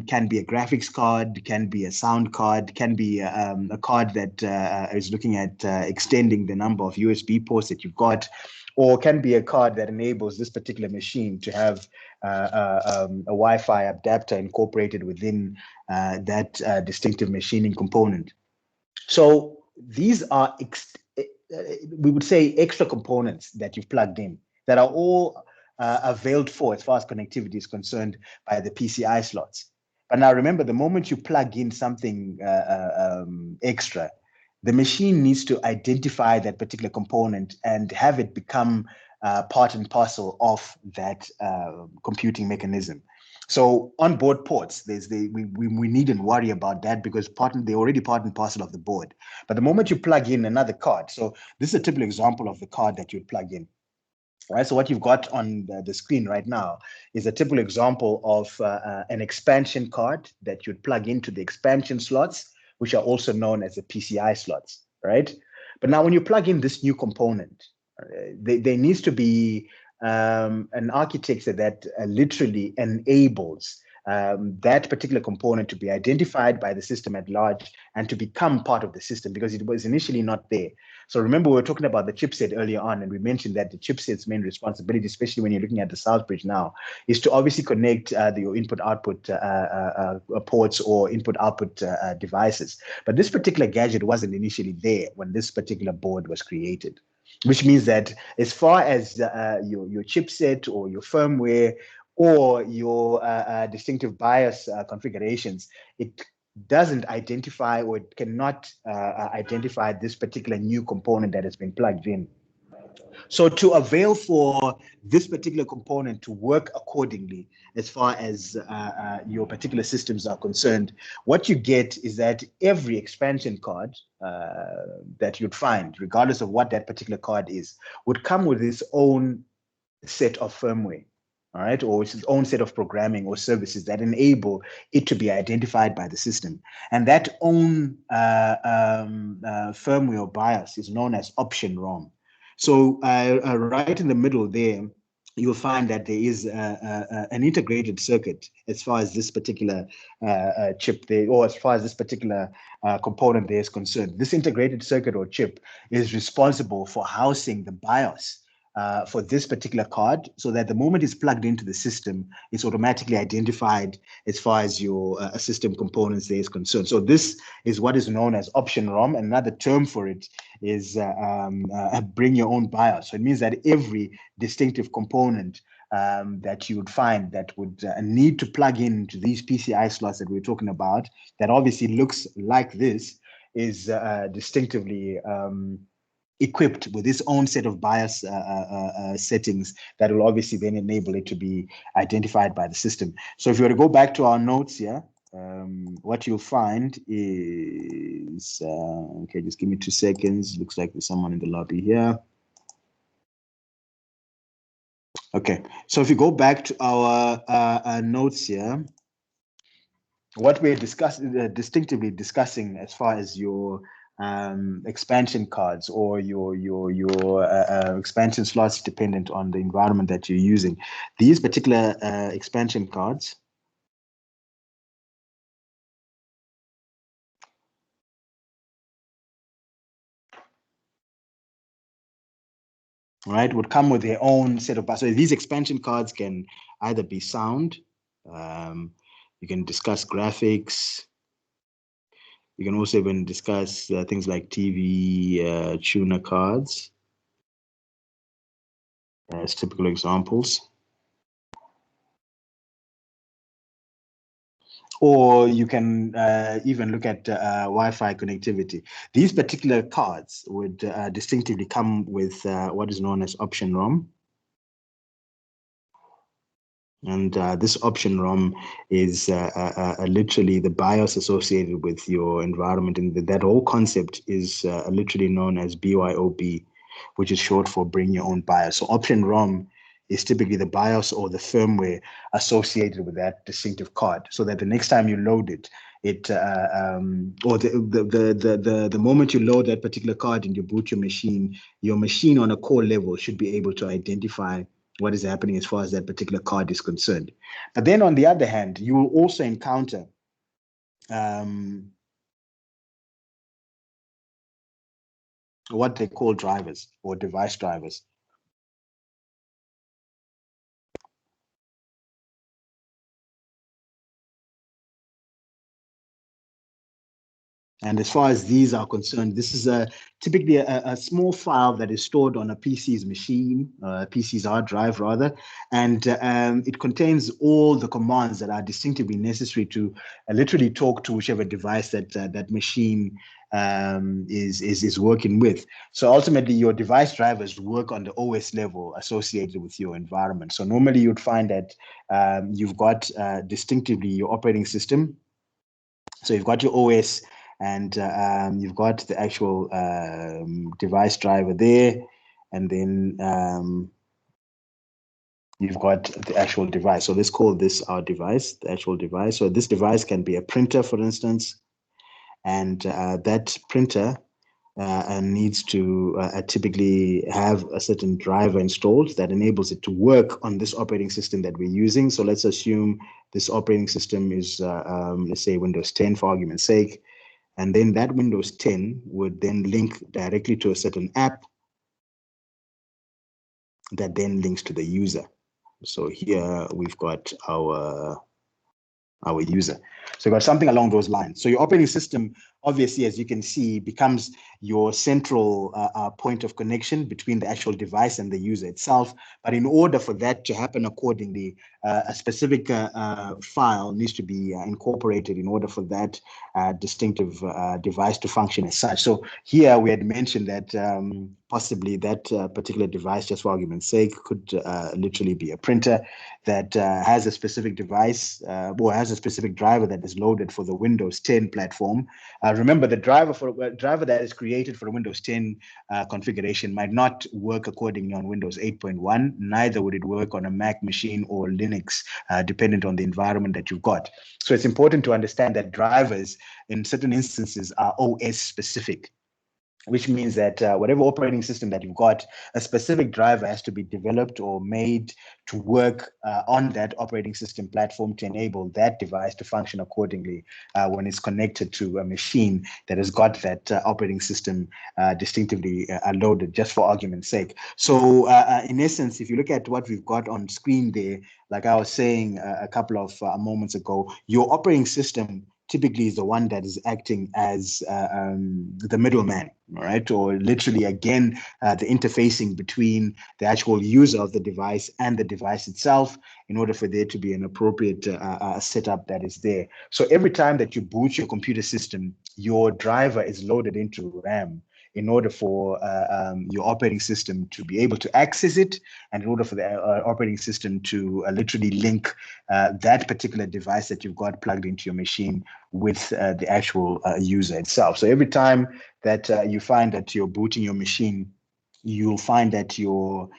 can be a graphics card, can be a sound card, can be a card that is looking at extending the number of USB ports that you've got, or can be a card that enables this particular machine to have a Wi-Fi adapter incorporated within that distinctive machining component. So these are, we would say, extra components that you've plugged in that are all availed for as far as connectivity is concerned by the PCI slots. But now remember, the moment you plug in something extra, the machine needs to identify that particular component and have it become part and parcel of that computing mechanism. So onboard ports, we needn't worry about that because they're already part and parcel of the board. But the moment you plug in another card, so this is a typical example of the card that you'd plug in. Right, so what you've got on the screen right now is a typical example of an expansion card that you'd plug into the expansion slots, which are also known as the PCI slots, right? But now when you plug in this new component, there needs to be an architecture that literally enables that particular component to be identified by the system at large and to become part of the system because it was initially not there. So remember, we were talking about the chipset earlier on, and we mentioned that the chipset's main responsibility, especially when you're looking at the Southbridge now, is to obviously connect your input-output ports or input-output devices. But this particular gadget wasn't initially there when this particular board was created, which means that as far as your chipset or your firmware or your distinctive BIOS configurations, it doesn't identify or it cannot identify this particular new component that has been plugged in. So to avail for this particular component to work accordingly as far as your particular systems are concerned, what you get is that every expansion card that you'd find, regardless of what that particular card is, would come with its own set of firmware. All right, or its own set of programming or services that enable it to be identified by the system. And that own firmware or BIOS is known as option ROM. So right in the middle there, you'll find that there is an integrated circuit as far as this particular chip there, or as far as this particular component there is concerned. This integrated circuit or chip is responsible for housing the BIOS for this particular card, so that the moment it's plugged into the system, it's automatically identified as far as your system components there is concerned. So this is what is known as option ROM. Another term for it is bring your own BIOS. So it means that every distinctive component that you would find that would need to plug into these PCI slots that we're talking about, that obviously looks like this, is distinctively equipped with its own set of BIOS settings that will obviously then enable it to be identified by the system. So if you were to go back to our notes here, what you'll find is, okay, just give me 2 seconds. Looks like there's someone in the lobby here. Okay, so if you go back to our notes here, what we're distinctively discussing as far as your expansion cards or your expansion slots dependent on the environment that you're using. These particular expansion cards right, would come with their own set of buttons. So these expansion cards can either be sound, you can discuss graphics, you can also even discuss things like TV tuner cards as typical examples. Or you can even look at Wi-Fi connectivity. These particular cards would distinctively come with what is known as option ROM. And this option ROM is literally the BIOS associated with your environment. And that whole concept is literally known as BYOB, which is short for bring your own BIOS. So option ROM is typically the BIOS or the firmware associated with that distinctive card, so that the next time you load it, or the moment you load that particular card and you boot your machine on a core level should be able to identify what is happening as far as that particular card is concerned. But then on the other hand, you will also encounter what they call drivers or device drivers. And as far as these are concerned, this is typically a small file that is stored on a PC's machine, PC's hard drive rather, and it contains all the commands that are distinctively necessary to literally talk to whichever device that that machine is working with. So ultimately, your device drivers work on the OS level associated with your environment. So normally, you'd find that you've got distinctively your operating system. So you've got your OS. And you've got the actual device driver there, and then you've got the actual device. So let's call this our device, the actual device. So this device can be a printer, for instance, and that printer needs to typically have a certain driver installed that enables it to work on this operating system that we're using. So let's assume this operating system is, let's say, Windows 10 for argument's sake. And then that Windows 10 would then link directly to a certain app that then links to the user. So here we've got our user. So you've got something along those lines. So your operating system, obviously, as you can see, becomes your central point of connection between the actual device and the user itself. But in order for that to happen accordingly, a specific file needs to be incorporated in order for that distinctive device to function as such. So here we had mentioned that possibly that particular device, just for argument's sake, could literally be a printer that has a specific device or has a specific driver that is loaded for the Windows 10 platform. Remember, the driver that is created for the Windows 10 configuration might not work accordingly on Windows 8.1. Neither would it work on a Mac machine or Linux, dependent on the environment that you've got. So it's important to understand that drivers in certain instances are OS specific, which means that whatever operating system that you've got, a specific driver has to be developed or made to work on that operating system platform to enable that device to function accordingly when it's connected to a machine that has got that operating system distinctively loaded, just for argument's sake. So in essence, if you look at what we've got on screen there, like I was saying a couple of moments ago, your operating system typically is the one that is acting as the middleman, right? Or literally, again, the interfacing between the actual user of the device and the device itself in order for there to be an appropriate setup that is there. So every time that you boot your computer system, your driver is loaded into RAM in order for your operating system to be able to access it, and in order for the operating system to literally link that particular device that you've got plugged into your machine with the actual user itself. So every time that you find that you're booting your machine, you'll find that your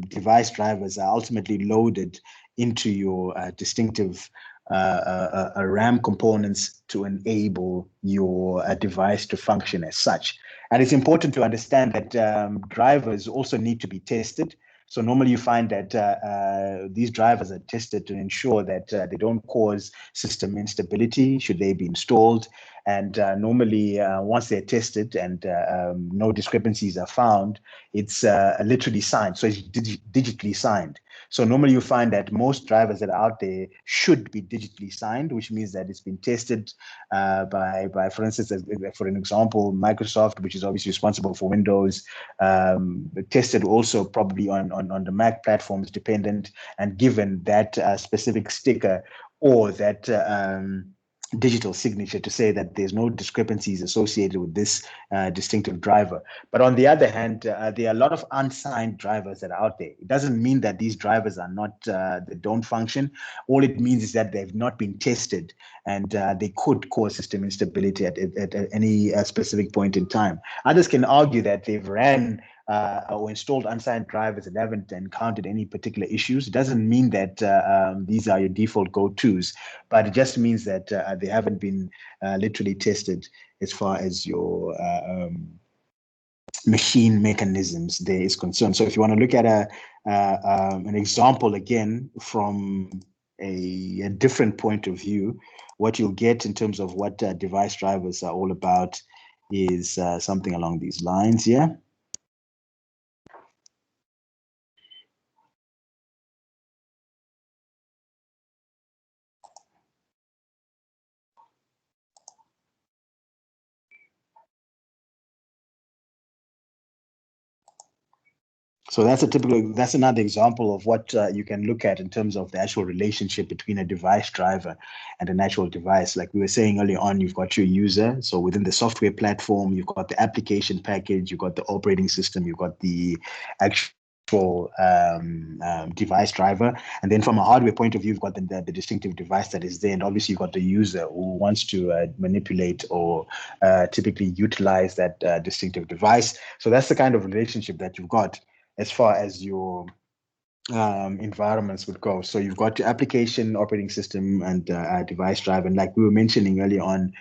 device drivers are ultimately loaded into your distinctive RAM components to enable your device to function as such. And it's important to understand that drivers also need to be tested. So normally you find that these drivers are tested to ensure that they don't cause system instability should they be installed. And normally once they're tested and no discrepancies are found, it's literally signed. So it's digitally signed. So normally you find that most drivers that are out there should be digitally signed, which means that it's been tested by, for instance, for an example, Microsoft, which is obviously responsible for Windows, tested also probably on the Mac platforms dependent, and given that specific sticker or that digital signature to say that there's no discrepancies associated with this distinctive driver. But on the other hand, there are a lot of unsigned drivers that are out there. It doesn't mean that these drivers are not, they don't function. All it means is that they've not been tested, and they could cause system instability at any specific point in time. Others can argue that they've ran or installed unsigned drivers and haven't encountered any particular issues. It doesn't mean that these are your default go-tos, but it just means that they haven't been literally tested as far as your machine mechanisms there is concerned. So if you want to look at an example again from a different point of view, what you'll get in terms of what device drivers are all about is something along these lines here. So that's another example of what you can look at in terms of the actual relationship between a device driver and an actual device. Like we were saying earlier on, you've got your user. So within the software platform, you've got the application package, you've got the operating system, you've got the actual device driver. And then from a hardware point of view, you've got the distinctive device that is there. And obviously you've got the user who wants to manipulate or typically utilize that distinctive device. So that's the kind of relationship that you've got as far as your environments would go. So you've got your application, operating system, and device driver. And like we were mentioning earlier on,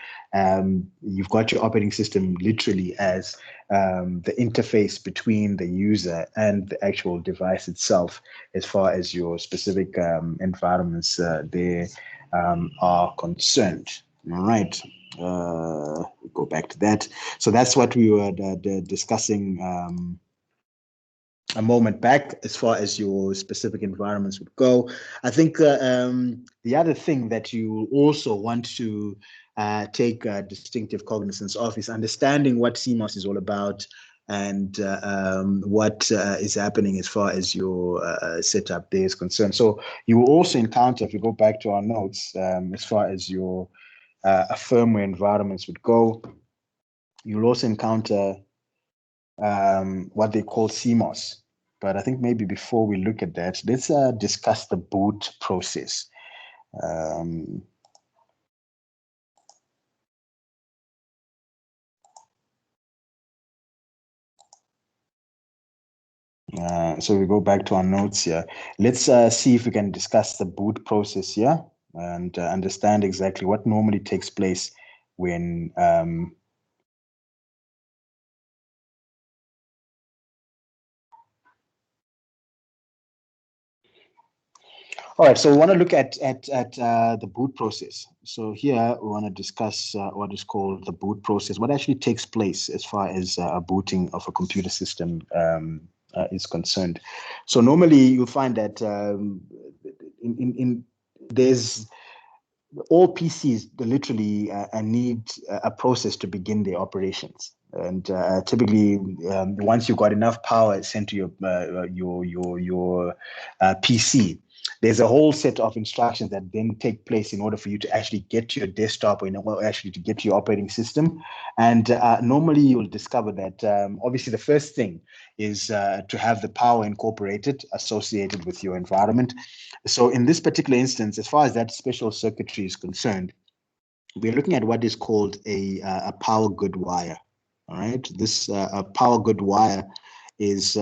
you've got your operating system literally as the interface between the user and the actual device itself, as far as your specific environments there are concerned. All right. Go back to that. So that's what we were discussing a moment back as far as your specific environments would go. I think the other thing that you also want to take distinctive cognizance of is understanding what CMOS is all about and what is happening as far as your setup there is concerned. So you will also encounter, if you go back to our notes, as far as your firmware environments would go, you'll also encounter what they call CMOS. But I think maybe before we look at that, let's discuss the boot process. So we go back to our notes here. Let's see if we can discuss the boot process here and understand exactly what normally takes place when all right, so we want to look at the boot process. So here we want to discuss what is called the boot process, what actually takes place as far as a booting of a computer system is concerned. So normally you'll find that there's all PCs literally need a process to begin their operations. And typically, once you've got enough power sent to your PC, there's a whole set of instructions that then take place in order for you to actually get to your desktop, or actually to get to your operating system. And normally you'll discover that obviously the first thing is to have the power incorporated associated with your environment. So in this particular instance, as far as that special circuitry is concerned, we're looking at what is called a power grid wire. All right, this power grid wire is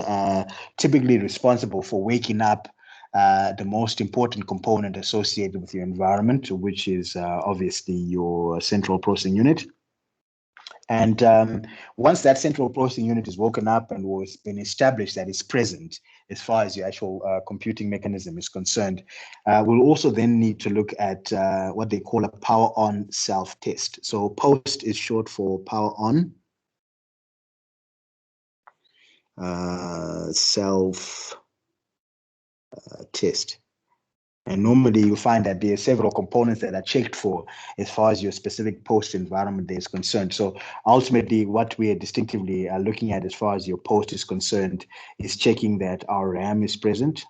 typically responsible for waking up the most important component associated with your environment, which is obviously your central processing unit. And once that central processing unit is woken up and has been established that it's present as far as your actual computing mechanism is concerned, we'll also then need to look at what they call a power on self-test. So POST is short for power on self-test. And normally you find that there are several components that are checked for as far as your specific POST environment is concerned. So ultimately what we are distinctively looking at as far as your POST is concerned is checking that our RAM is present.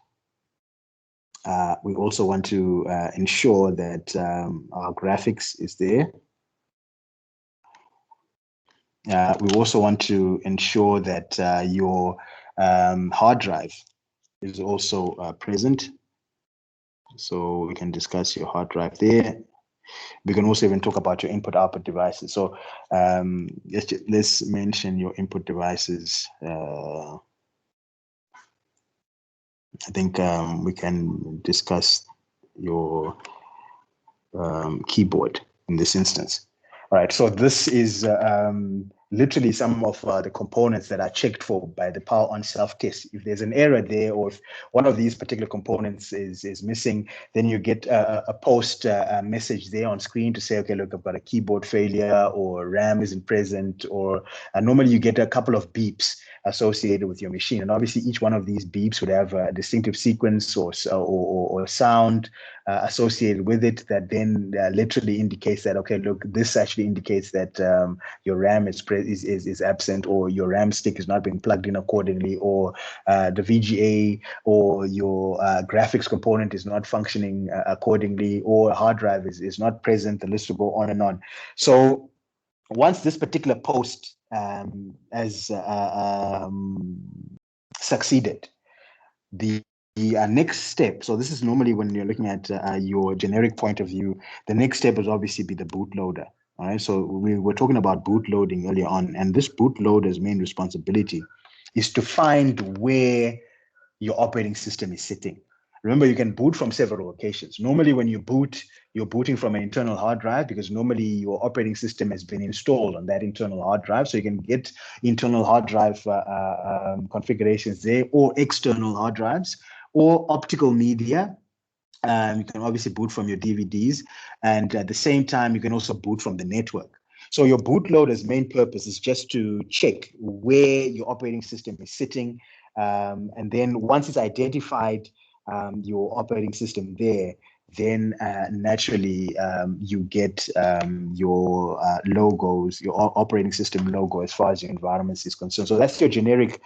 We also want to ensure that our graphics is there. We also want to ensure that your hard drive is also present. So we can discuss your hard drive there. We can also even talk about your input-output devices. So let's mention your input devices. I think we can discuss your keyboard in this instance. All right, so this is literally some of the components that are checked for by the power on self-test. If there's an error there, or if one of these particular components is missing, then you get a post message there on screen to say, okay, look, I've got a keyboard failure, or RAM isn't present, or normally you get a couple of beeps associated with your machine. And obviously each one of these beeps would have a distinctive sequence or sound associated with it that then literally indicates that, okay, look, this actually indicates that your RAM is absent, or your RAM stick is not being plugged in accordingly, or the VGA or your graphics component is not functioning accordingly, or a hard drive is not present. The list will go on and on. So once this particular post has succeeded, the next step, so this is normally when you're looking at your generic point of view, the next step would obviously be the bootloader. All right, so we were talking about boot loading earlier on, and this bootloader's main responsibility is to find where your operating system is sitting. Remember, you can boot from several locations. Normally, when you boot, you're booting from an internal hard drive, because normally your operating system has been installed on that internal hard drive. So you can get internal hard drive configurations there, or external hard drives, or optical media. You can obviously boot from your DVDs, and at the same time, you can also boot from the network. So your bootloader's main purpose is just to check where your operating system is sitting. And then once it's identified your operating system there, then naturally you get your logos, your operating system logo as far as your environment is concerned. So that's your generic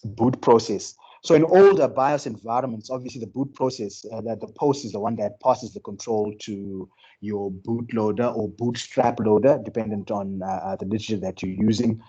boot process. So in older BIOS environments, obviously the boot process, that the POST is the one that passes the control to your bootloader or bootstrap loader, dependent on the literature that you're using.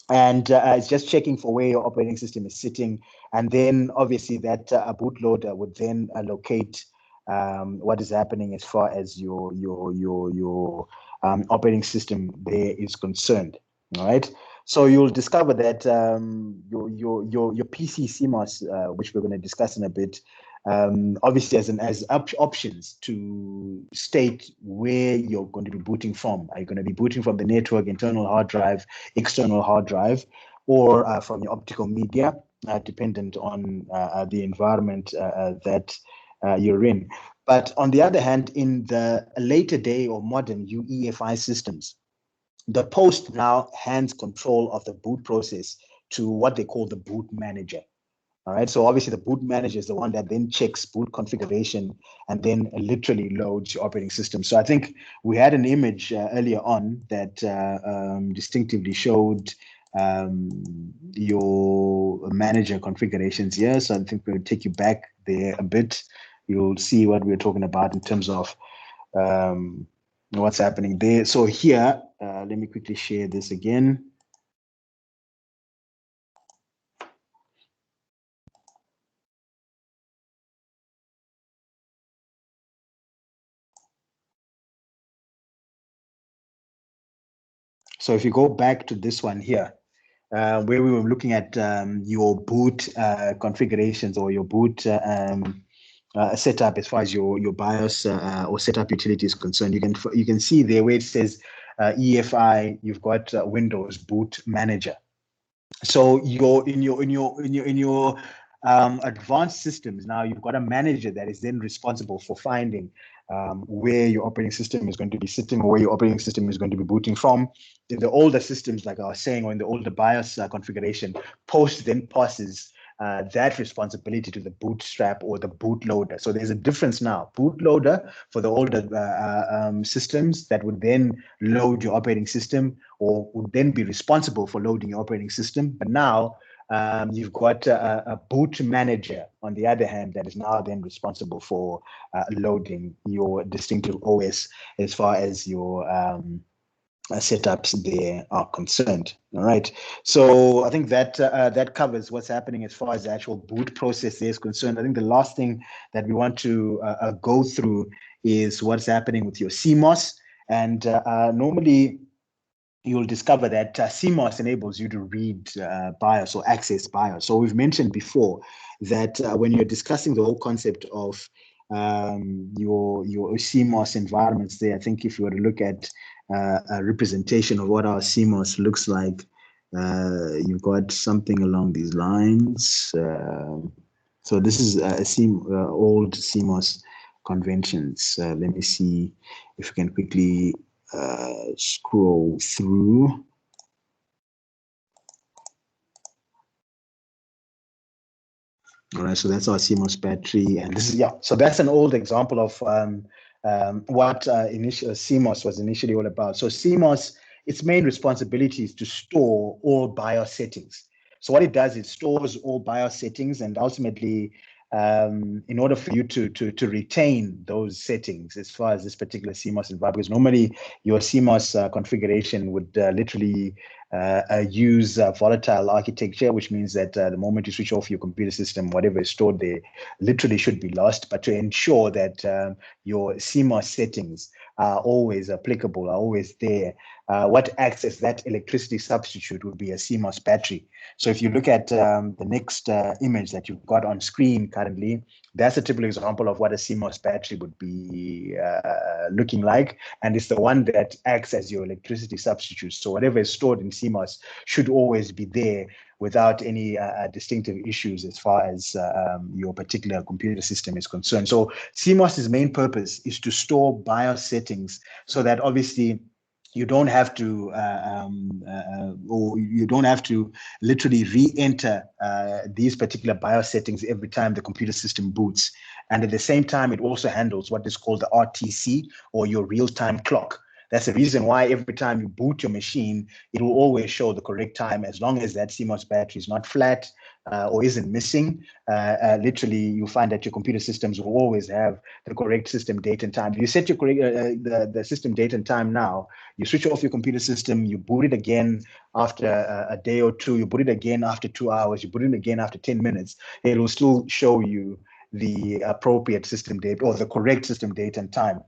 And it's just checking for where your operating system is sitting. And then obviously that bootloader would then locate what is happening as far as your operating system there is concerned. All right. So you'll discover that your PC CMOS, which we're going to discuss in a bit, obviously as options to state where you're going to be booting from. Are you going to be booting from the network, internal hard drive, external hard drive, or from your optical media, dependent on the environment that you're in. But on the other hand, in the later day or modern UEFI systems, the POST now hands control of the boot process to what they call the boot manager. All right, so obviously the boot manager is the one that then checks boot configuration and then literally loads your operating system. So I think we had an image earlier on that distinctively showed your manager configurations here. So I think we'll take you back there a bit. You'll see what we're talking about in terms of what's happening there. So here, let me quickly share this again. So if you go back to this one here, where we were looking at your boot configurations or your boot setup as far as your BIOS or setup utility is concerned, you can see there where it says EFI, you've got Windows Boot Manager. So in your advanced systems now, you've got a manager that is then responsible for finding where your operating system is going to be sitting or where your operating system is going to be booting from. In the older systems, like I was saying, or in the older BIOS configuration, post then passes that responsibility to the bootstrap or the bootloader. So there's a difference now. Bootloader for the older systems that would then load your operating system or would then be responsible for loading your operating system. But now you've got a boot manager, on the other hand, that is now then responsible for loading your distinctive OS as far as your setups there are concerned. All right. So I think that that covers what's happening as far as the actual boot process is concerned. I think the last thing that we want to go through is what's happening with your CMOS. And normally, you'll discover that CMOS enables you to read BIOS or access BIOS. So we've mentioned before that when you're discussing the whole concept of your CMOS environments there, I think if you were to look at a representation of what our CMOS looks like, you've got something along these lines. So this is old CMOS conventions. Let me see if we can quickly scroll through. All right, so that's our CMOS battery, and this is so that's an old example of what initial CMOS was initially all about. So CMOS, its main responsibility is to store all BIOS settings. So what it does, it stores all BIOS settings, and ultimately, in order for you to retain those settings as far as this particular CMOS environment, because normally your CMOS configuration would literally use volatile architecture, which means that the moment you switch off your computer system, whatever is stored there literally should be lost. But to ensure that your CMOS settings are always applicable, are always there, what acts as that electricity substitute would be a CMOS battery. So if you look at the next image that you've got on screen currently, that's a typical example of what a CMOS battery would be looking like. And it's the one that acts as your electricity substitute. So whatever is stored in CMOS should always be there without any distinctive issues as far as your particular computer system is concerned. So CMOS's main purpose is to store BIOS settings so that obviously you don't have to, or you don't have to literally re-enter these particular BIOS settings every time the computer system boots. And at the same time, it also handles what is called the RTC, or your real-time clock. That's the reason why every time you boot your machine, it will always show the correct time as long as that CMOS battery is not flat or isn't missing. Literally, you find that your computer systems will always have the correct system date and time. You set your correct the system date and time now. You switch off your computer system, you boot it again after a day or two, you boot it again after 2 hours, you boot it again after 10 minutes. It will still show you the appropriate system date or the correct system date and time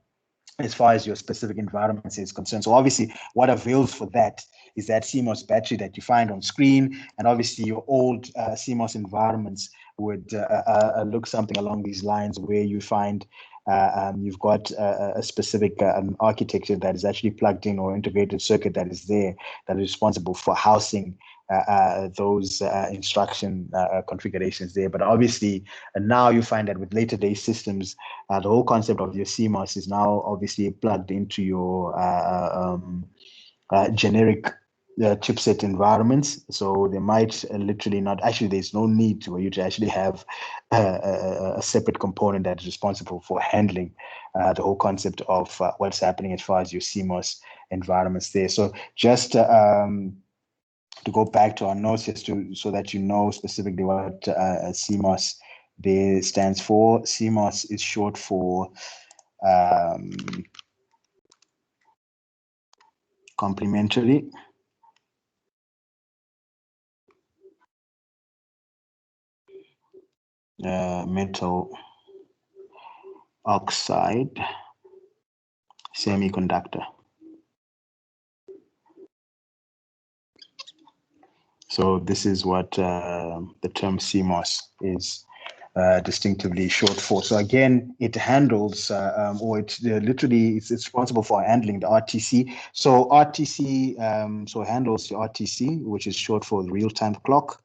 as far as your specific environment is concerned. So obviously what avails for that is that CMOS battery that you find on screen, and obviously your old CMOS environments would look something along these lines, where you find you've got a specific architecture that is actually plugged in, or integrated circuit that is there, that is responsible for housing those instruction configurations there. But obviously, now you find that with later day systems, the whole concept of your CMOS is now obviously plugged into your generic chipset environments. So they might literally not, actually, there's no need for you to actually have a separate component that is responsible for handling the whole concept of what's happening as far as your CMOS environments there. So just to go back to our notes, just so that you know specifically what CMOS there stands for. CMOS is short for complementary metal oxide semiconductor. So this is what the term CMOS is distinctively short for. So again, it handles, or it literally it's responsible for handling the RTC. So RTC, so handles the RTC, which is short for the real-time clock.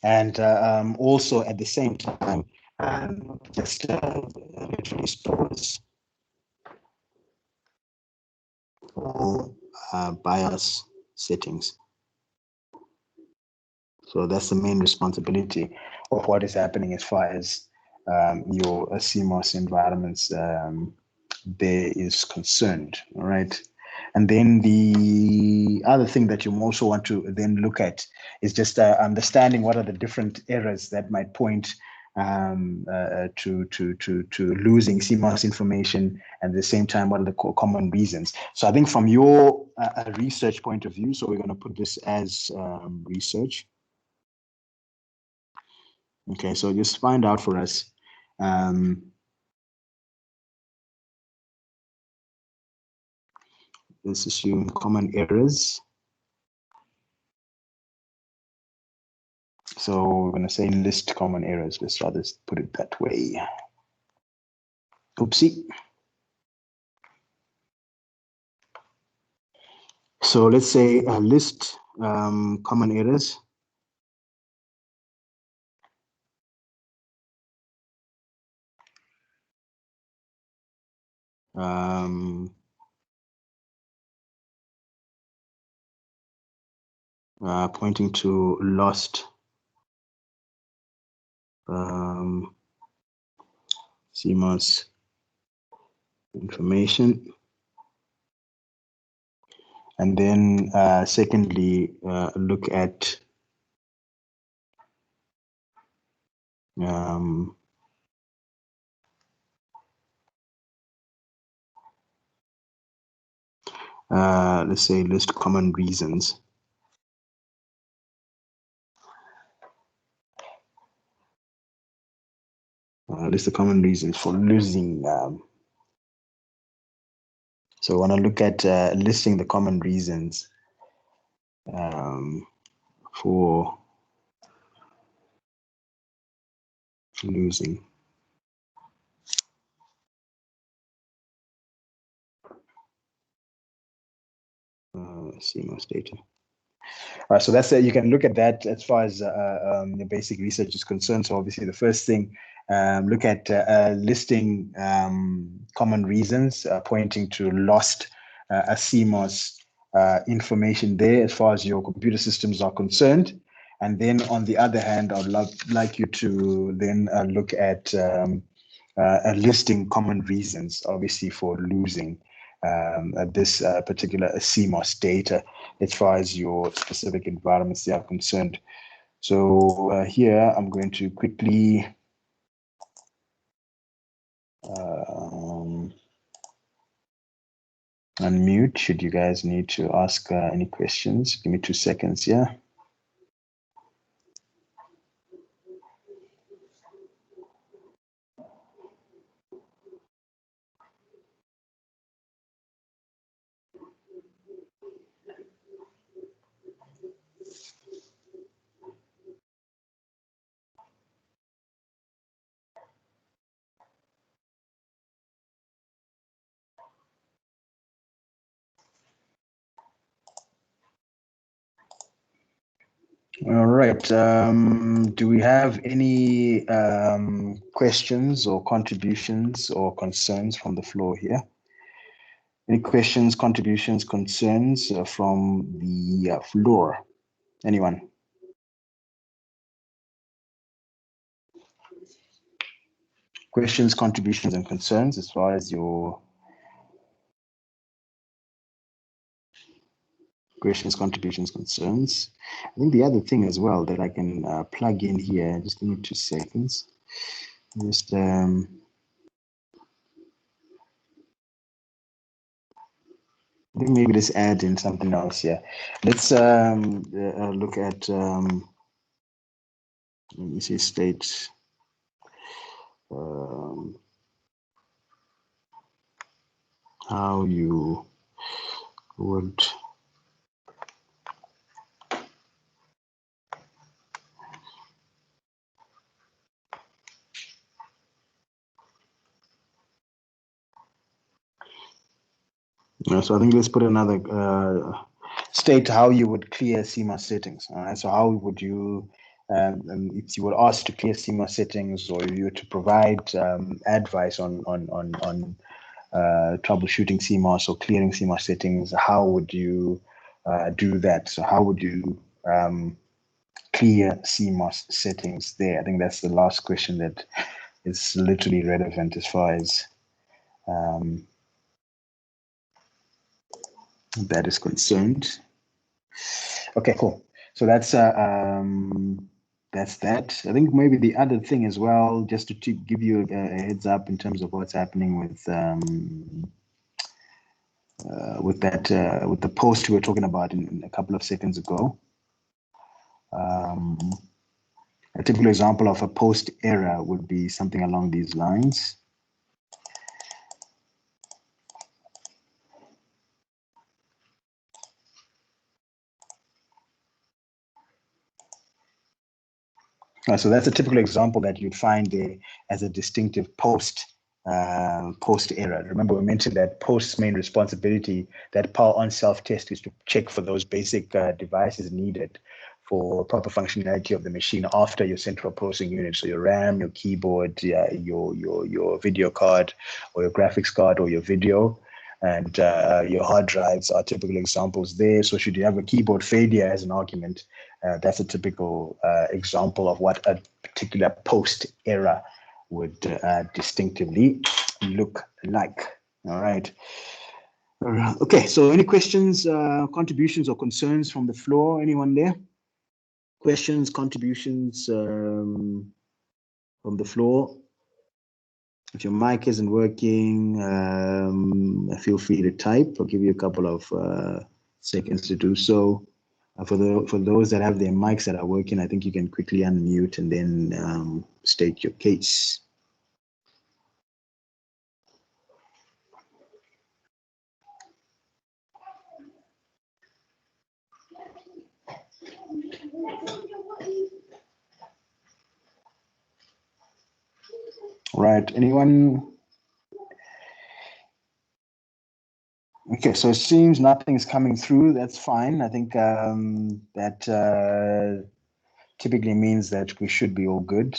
And also at the same time, just literally stores all BIOS settings. So that's the main responsibility of what is happening as far as your CMOS environments there is concerned, all right? And then the other thing that you also want to then look at is just understanding what are the different errors that might point to losing CMOS information, and at the same time, what are the common reasons? So I think from your research point of view, so we're going to put this as research. Okay, so just find out for us. Let's assume common errors. So we're going to say list common errors. Let's rather put it that way. Oopsie. So let's say list common errors. Pointing to lost CMOS information. And then secondly, look at let's say list common reasons. List the common reasons for losing. So I want to look at listing the common reasons for losing. CMOS data. All right, so that's you can look at that as far as the basic research is concerned. So obviously, the first thing, look at listing common reasons pointing to lost a CMOS information there as far as your computer systems are concerned. And then on the other hand, I'd like you to then look at listing common reasons, obviously, for losing this particular CMOS data as far as your specific environments are concerned. So here I'm going to quickly unmute should you guys need to ask any questions. Give me 2 seconds here. All right. Do we have any questions or contributions or concerns from the floor here? Any questions, contributions, concerns from the floor? Anyone? Questions, contributions, and concerns as far as your questions, contributions, concerns. I think the other thing as well that I can plug in here, just give me 2 seconds. Just I think maybe let's add in something else here. Let's look at let me see state how you would so I think let's put another state how you would clear CMOS settings. All right. So how would you if you were asked to clear CMOS settings or you were to provide advice on troubleshooting CMOS or clearing CMOS settings, how would you do that? So how would you clear CMOS settings there? I think that's the last question that is literally relevant as far as that is concerned. Okay, cool. So that's that. I think maybe the other thing as well, just to give you a heads up in terms of what's happening with the post we were talking about in a couple of seconds ago. A typical example of a post error would be something along these lines. So that's a typical example that you'd find there as a distinctive post error. Remember, we mentioned that post's main responsibility, that power on self-test, is to check for those basic devices needed for proper functionality of the machine after your central processing unit. So your RAM, your keyboard, your video card, or your graphics card, or your video. And your hard drives are typical examples there. So should you have a keyboard failure as an argument, that's a typical example of what a particular post error would distinctively look like. All right. Okay, so any questions, contributions, or concerns from the floor? Anyone there? Questions, contributions from the floor? If your mic isn't working, feel free to type. I'll give you a couple of seconds to do so. For those that have their mics that are working, I think you can quickly unmute and then state your case. Right, anyone? Okay, so it seems nothing's coming through. That's fine. I think that typically means that we should be all good.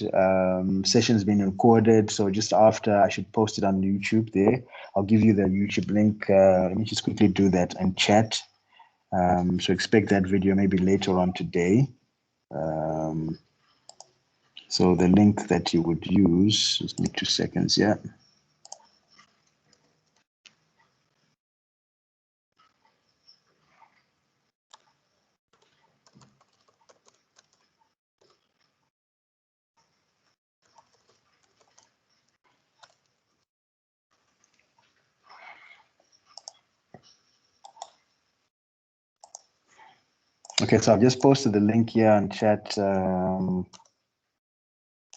Session's been recorded, so just after I should post it on YouTube there. I'll give you the YouTube link. Let me just quickly do that and chat. So expect that video maybe later on today. So the link that you would use, just need 2 seconds, yeah. Okay, so I've just posted the link here on chat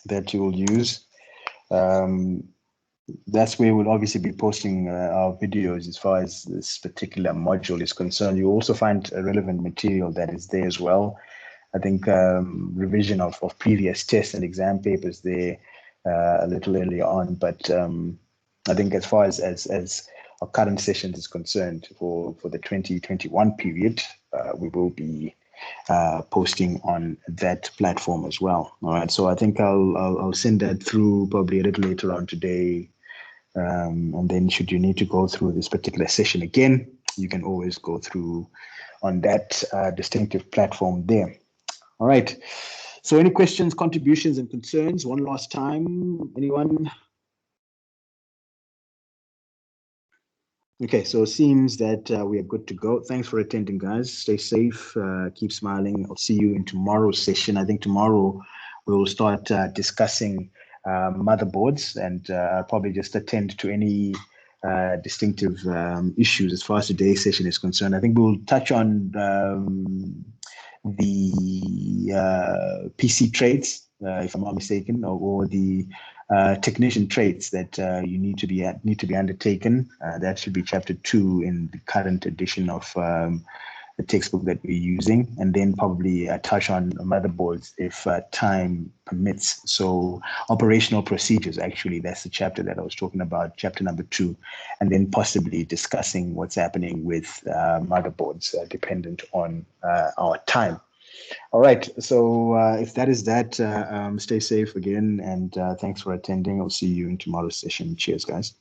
that you will use. That's where we'll obviously be posting our videos as far as this particular module is concerned. You also find relevant material that is there as well. I think revision of previous tests and exam papers there a little earlier on, but I think as far as our current sessions is concerned for the 2021 period, we will be posting on that platform as well. All right, so I think I'll send that through probably a little later on today. And then should you need to go through this particular session again, you can always go through on that distinctive platform there. All right. So any questions, contributions, and concerns? One last time, anyone? Okay, so it seems that we are good to go. Thanks for attending, guys. Stay safe, keep smiling. I'll see you in tomorrow's session. I think tomorrow we will start discussing motherboards, and I'll probably just attend to any distinctive issues as far as today's session is concerned. I think we'll touch on the PC trades, if I'm not mistaken, or the technician traits that you need to be undertaken. That should be chapter 2 in the current edition of the textbook that we're using, and then probably touch on motherboards if time permits. So operational procedures, actually, that's the chapter that I was talking about, chapter number 2, and then possibly discussing what's happening with motherboards dependent on our time. All right. So if that is that, stay safe again, and thanks for attending. I'll see you in tomorrow's session. Cheers, guys.